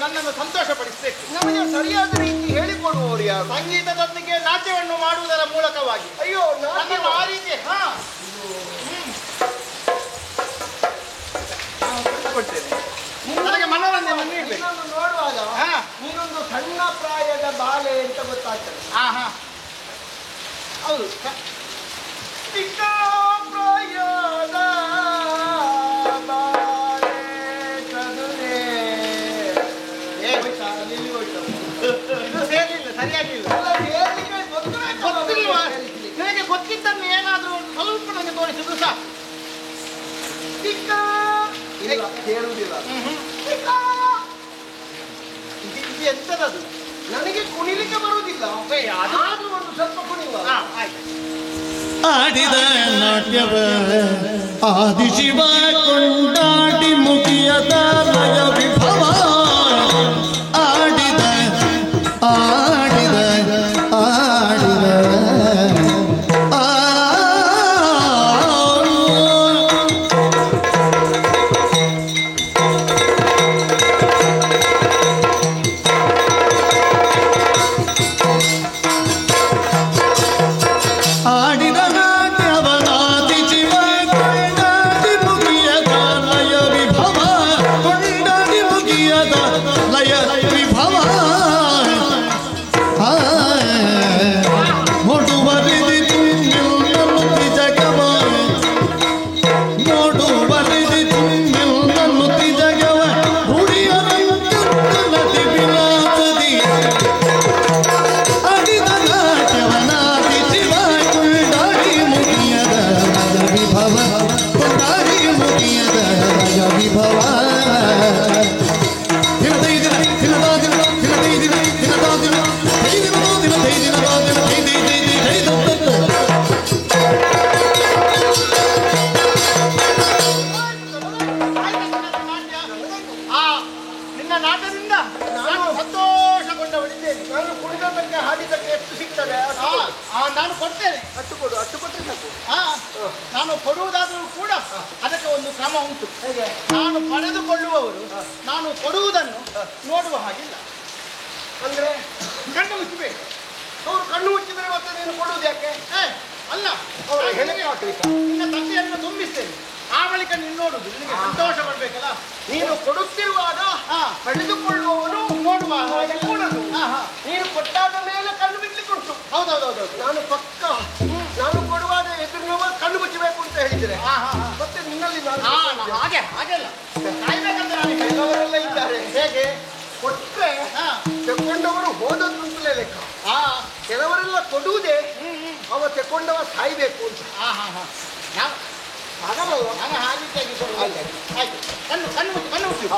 ನನ್ನನ್ನು ಸಂತೋಷಪಡಿಸಬೇಕು. ನಮಗೆ ಸರಿಯಾದ ರೀತಿ ಹೇಳಿಕೊಡುವವರು ಯಾರು? ಸಂಗೀತದೊಂದಿಗೆ ನಾಟ್ಯವನ್ನು ಮಾಡುವುದರ ಮೂಲಕವಾಗಿ. ಅಯ್ಯೋ, ನನ್ನನ್ನು ಆ ರೀತಿ ನನಗೆ ಮನೋರಂಜನೆ ನೀಡಬೇಕು. ನೋಡುವಾಗ ನೀನೊಂದು ಸಣ್ಣ ಪ್ರಾಯದ ಬಾಲೆ ಅಂತ ಗೊತ್ತಾಗ್ತದೆ. ಹೌದು, ಚಿಕ್ಕ ಪ್ರಾಯದ ಬಾಲೆ ಚದುರೆ. ಇದು ಸೇರಿಲ್ಲ, ಸರಿಯಾಗಿಲ್ಲ. ಗೊತ್ತಿಲ್ವಾ? ನನಗೆ ಗೊತ್ತಿದ್ದನ್ನು ಏನಾದರೂ ಸ್ವಲ್ಪ ನನಗೆ ತೋರಿಸುದು ಸಾಕು. ಚಿಕ್ಕ ಕೇಳುವುದಿಲ್ಲ. ಇದು ಎಂತದದು? ನನಗೆ ಕುಣಿಲಿಕ್ಕೆ ಬರುವುದಿಲ್ಲ. ಆದ್ರೂ ಒಂದು ಸ್ವಲ್ಪ ಕುಣಿಯುವ. ಆಡಿದ ನಾಟ್ಯವ ಆದಿಶಿವ ಕೊಂಡಾಡಿ ಮುಗಿಯದ ಲಯ ವಿಭವ. ಆಡಿದ ಆಡಿದ ಆಡಿದ ನಾನು ಕೊಡ್ತೇನೆ. ಅಟ್ಟು ಕೊಡು, ಅಟ್ಟು ಕೊಟ್ಟರೆ ಸಾಕು. ನಾನು ಕೊಡುವುದಾದರೂ ಕೂಡ ಅದಕ್ಕೆ ಒಂದು ಕ್ರಮ ಉಂಟು. ನಾನು ಪಡೆದುಕೊಳ್ಳುವವರು ನಾನು ಕೊಡುವುದನ್ನು ನೋಡುವ ಹಾಗಿಲ್ಲ. ಅಂದ್ರೆ ಕಣ್ಣು ಮುಚ್ಚಬೇಕು. ಅವರು ಕಣ್ಣು ಮುಚ್ಚಿದರೆ ಮತ್ತೆ ನೀನು ಕೊಡುವುದು ಯಾಕೆ? ಅಲ್ಲ, ನಿನ್ನ ತಂದೆಯನ್ನು ತುಂಬಿಸ್ತೇನೆ. ಆ ಬಳಿಕ ನೀನು ನೋಡುದು, ನಿನಗೆ ಸಂತೋಷ ಪಡ್ಬೇಕಲ್ಲ. ನೀನು ಕೊಡುತ್ತಿರುವಾಗ ಪಡೆದುಕೊಳ್ಳುವವನು ನೋಡುವಾಗ ಕೂಡದು. ನೀನು ಕೊಟ್ಟಾದ ಮೇಲೆ ಕಣ್ಣು ಬಿಡ್ಲಿಕ್ಕೆ ಉಂಟು. ಹೌದೌದೌದು, ನಾನು ಪಕ್ಕ ನಾನು ಕೊಡುವಾಗ ಎದುರಿನವ ಕಣ್ಣು ಮುಚ್ಚಬೇಕು ಅಂತ ಹೇಳಿದ್ರೆ ಮತ್ತೆ ನಿನ್ನಲ್ಲಿ ಹಾಗೆ ಹಾಗೆಲ್ಲ ಕಾಯ್ಬೇಕಂತ ನಾನು ಕೆಲವರೆಲ್ಲ ಇದ್ದಾರೆ. ಹೇಗೆ ಕೊಟ್ಟರೆ ತೆಕೊಂಡವರು ಹೋದದ್ದುಂಟಲೇ ಲೆಕ್ಕ. ಕೆಲವರೆಲ್ಲ ಕೊಡುವುದೇ ಅವ ತೆಕೊಂಡವ ಸಾಯ್ಬೇಕು ಅಂತ. ಹಾಗಲ್ಲ, ನಾನು ಆ ರೀತಿಯಾಗಿ ಕೊಡುವುದು. ಆಯ್ತು, ಕಣ್ಣು ಕಣ್ಣು ಮುಚ್ಚು, ಕಣ್ಣು ಮುಚ್ಚು,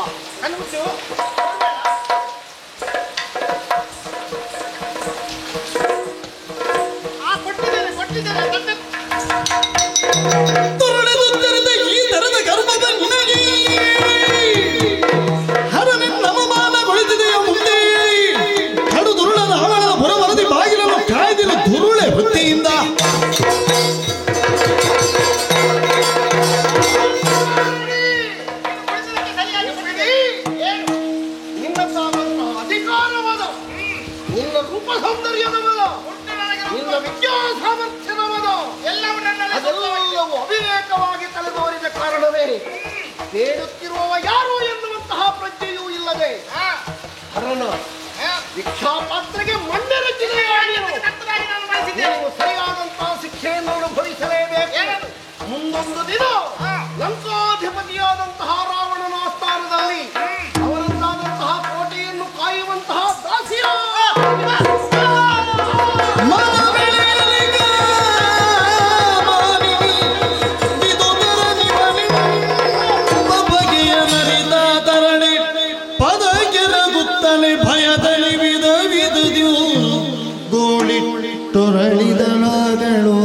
ಕಣ್ಣು ಮುಚ್ಚು. ಕೊಟ್ಟಿದ್ದೇನೆ ಕೊಟ್ಟಿದ್ದೇನೆ. ತೊರಳೆದುತ್ತಿರದ ಈ ತರದ ಗರ್ಭದ ನಿನಗೆ ಹರನೆ ನವಮಾನಗೊಳಿಸಿದೆಯ ಮುಂದೆ ಕಡುದುರುಳ ರಾವಣನ ಹೊರವರದಿ ಬಾಗಿಲನ್ನು ಕಾಯ್ದಿರು ದುರುಳೆ ವೃತ್ತಿಯಿಂದ ನಿನ್ನ ರೂಪ ಸೌಂದರ್ಯದ ಮದ, ನಿನ್ನ ವಿದ್ಯಾ ಸಾಮರ್ಥ್ಯದ ಮದ ಅದೆಲ್ಲವೂ ಅವಿವೇಕವಾಗಿ ತಲೆದೋರಿದ ಕಾರಣವೇ ಬೇಡುತ್ತಿರುವವ ಯಾರು ಎನ್ನುವಂತಹ ಪ್ರಜ್ಞೆಯೂ ಇಲ್ಲದೆ ಹರಣ ಶಿಕ್ಷಾಪಾತ್ರೆಗೆ ಮಣ್ಣೆರಚಿದೆ. ನೀವು ಸರಿಯಾದಂತಹ ಶಿಕ್ಷೆಯನ್ನು ಅನುಭವಿಸಲೇಬೇಕು. ಮುಂದೊಂದು ದಿನ ಲಂಕಾಧಿಪತಿಯಾದಂತಹ ರಾವಣನ ಆಸ್ಥಾನದಲ್ಲಿ ಅವರದ್ದಾದಂತಹ ಕೋಟೆಯನ್ನು ಕಾಯುವಂತಹ ದಾಸಿಯ ಭಯದಲ್ಲಿ ವಿಧ ವಿಧದ್ಯೂ ಗೋಳಿಟ್ಟೊರಳಿದಳಗಳು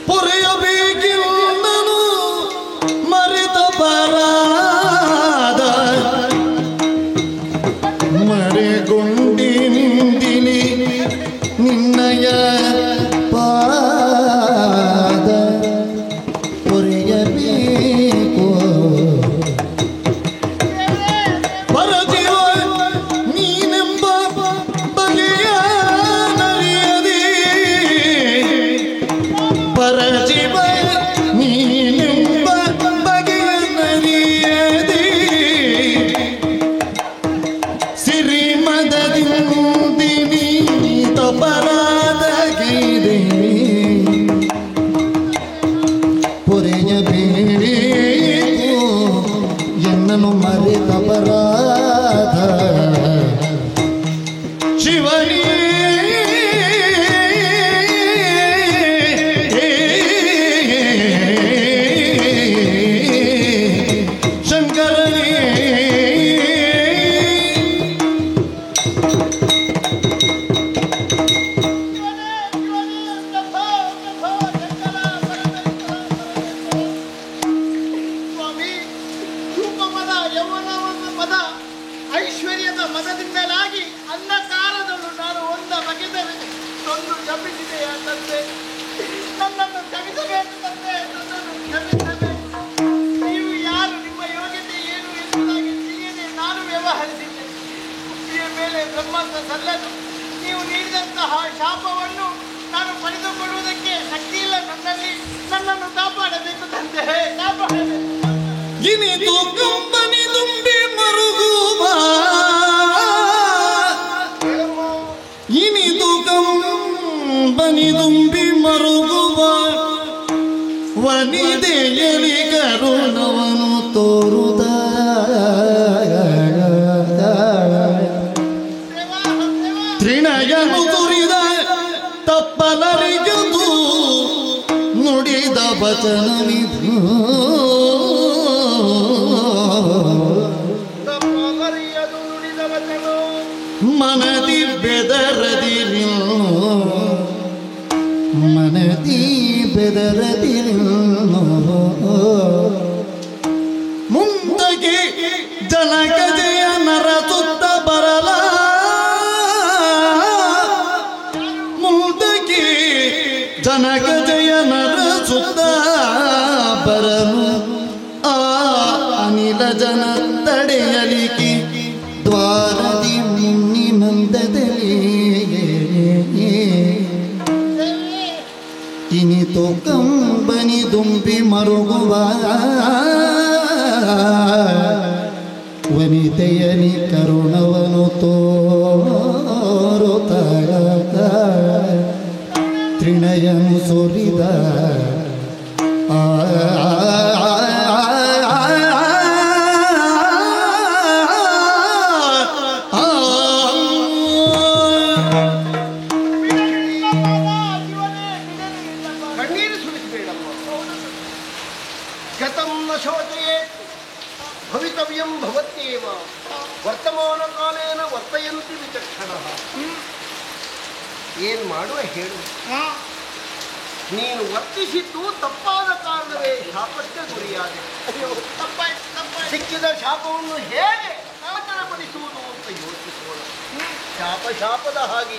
ಪೊರೆಯಬೇಕೆಂದನು ಮರೆತ ಪರಾದ ಮರೆಗೊಂಡಿ ನಿಂದಿನಿ ನಿನ್ನಯ ಪಾದ ಪೊರೆಯಬೇಕು ಮರೆತ ಪರಾಧ ಶಿವನೇ ಶಂಕರನೇ ಐಶ್ವರ್ಯದ ಮದದಿಂದಲಾಗಿ ಅಂಧಕಾರದಲ್ಲೂ ನಾನು ಒಂದ ಬಗೆದರೆ ಒಂದು ಜಪಿಸಿದೆಯ ತಂದೆ. ನನ್ನನ್ನು ಕ್ಷಮಿಸಬೇಕು ತಂದೆ, ನನ್ನನ್ನು ಕ್ಷಮಿಸಬೇಕು. ನೀವು ಯಾರು, ನಿಮ್ಮ ಯೋಗ್ಯತೆ ಏನು ಎಂಬುದಾಗಿ ತಿಳಿಯದೆ ನಾನು ವ್ಯವಹರಿಸಿದ್ದೆ. ಬುದ್ಧಿಯ ಮೇಲೆ ಬ್ರಹ್ಮಾಂಡ ಸಲ್ಲದು. ನೀವು ನೀಡಿದಂತಹ ಶಾಪವನ್ನು ನಾನು ಪಡೆದುಕೊಳ್ಳುವುದಕ್ಕೆ ಶಕ್ತಿ ಇಲ್ಲ ನನ್ನಲ್ಲಿ. ನನ್ನನ್ನು ಕಾಪಾಡಬೇಕು ತಂದೆ, ಕಾಪಾಡಬೇಕು. ಇನಿತು ಕಂಬನಿ ತುಂಬಿ ಮರುಗುವ ಇನಿತು ಕಂಬನಿ ತುಂಬಿ ಮರುಗುವ ವನಿದೆಯಲಿ ಕರುಣವನು ತೋರುದ ತ್ರಿಣಯನು ತುರಿದ ತಪ್ಪಲರಿಗದು ನುಡಿದ ವಚನವಿದು ಮನದಿ ಬೆದರದಿರಿ ಮನದಿ ಬೆದರದಿರಿ ಮುಂದಕ್ಕೆ ಜನಕಜಯ ನರಸುತ್ತ ಬರಲ ಮುಂದಕ್ಕೆ ಜನಕಜಯ ನರಸುತ್ತ ಬರಲು ಆ ಅನಿಲ ಜನ ತಡೆಯಲಿಕ್ಕೆ ದ್ವಾರದಿ ಮುನ್ನಿನಂದದಲ್ಲಿ ಇನಿತು ಕಂಬನಿ ದುಂಬಿ ಮರುಗುವ ವನಿತೆಯನಿ ಕರುಣವನು ತೋರುತ್ತ ತ್ರಿಣಯನು ಸುರಿದ ಭವಿತವ್ಯಂ ಭವತ್ಯೇವ ವರ್ತಮಾನ ಕಾಲೇನ ವರ್ತಯಂತಿ ವಿಚಕ್ಷಣ. ಏನ್ ಮಾಡುವ ಹೇಳು. ನೀನು ವರ್ತಿಸಿದ್ದು ತಪ್ಪಾದ ಕಾರಣವೇ ಶಾಪಕ್ಕೆ ಗುರಿಯಾದೆ. ಸಿಕ್ಕಿದ ಶಾಪವನ್ನು ಹೇಗೆ ನಾಶನಪಡಿಸುವುದು ಅಂತ ಯೋಚಿಸೋಣ. ಶಾಪದ ಹಾಗೆ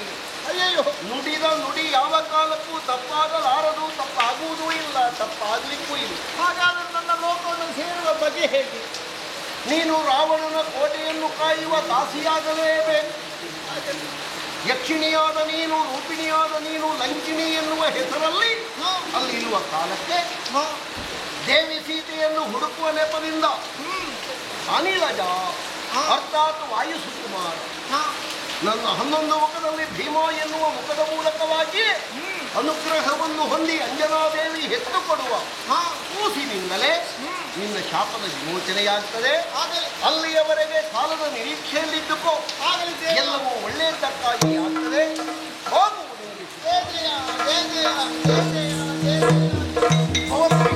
ಅಯ್ಯಯ್ಯೋ, ನುಡಿದ ನುಡಿ ಯಾವ ಕಾಲಕ್ಕೂ ತಪ್ಪಾಗಲಾರದು, ತಪ್ಪಾಗುವುದೂ ಇಲ್ಲ, ತಪ್ಪಾಗಲಿಕ್ಕೂ ಇಲ್ಲ. ಹಾಗಾದರೆ ನನ್ನ ಲೋಕವನ್ನು ಸೇರುವ ಬಗೆ ಹೇಗೆ? ನೀನು ರಾವಣನ ಕೋಟೆಯನ್ನು ಕಾಯುವ ದಾಸಿಯಾಗಲೇಬೇಕು. ಯಕ್ಷಿಣಿಯಾದ ನೀನು, ರೂಪಿಣಿಯಾದ ನೀನು, ಲಂಕಿಣಿ ಎನ್ನುವ ಹೆಸರಲ್ಲಿ ಅಲ್ಲಿ ಇರುವ ಕಾಲಕ್ಕೆ ದೇವಿ ಸೀತೆಯನ್ನು ಹುಡುಕುವ ನೆಪದಿಂದ ಅನಿಲಜ ಅರ್ಥಾತ್ ವಾಯುಸುಕುಮಾರ ನನ್ನ 11 ಮುಖದಲ್ಲಿ ಭೀಮ ಎನ್ನುವ ಮುಖದ ಮೂಲಕವಾಗಿ ಅನುಗ್ರಹವನ್ನು ಹೊಂದಿ ಅಂಜನಾದೇವಿ ಹೆತ್ತು ಕೊಡುವ ಕೂಸಿನಿಂದಲೇ ನಿನ್ನ ಶಾಪದ ವಿಮೋಚನೆಯಾಗ್ತದೆ. ಅಲ್ಲಿಯವರೆಗೆ ಕಾಲದ ನಿರೀಕ್ಷೆಯಲ್ಲಿದ್ದುಕೋ, ಎಲ್ಲವೂ ಒಳ್ಳೆಯದಕ್ಕಾಗಿ ಆಗ್ತದೆ. ಹೋಗುವುದು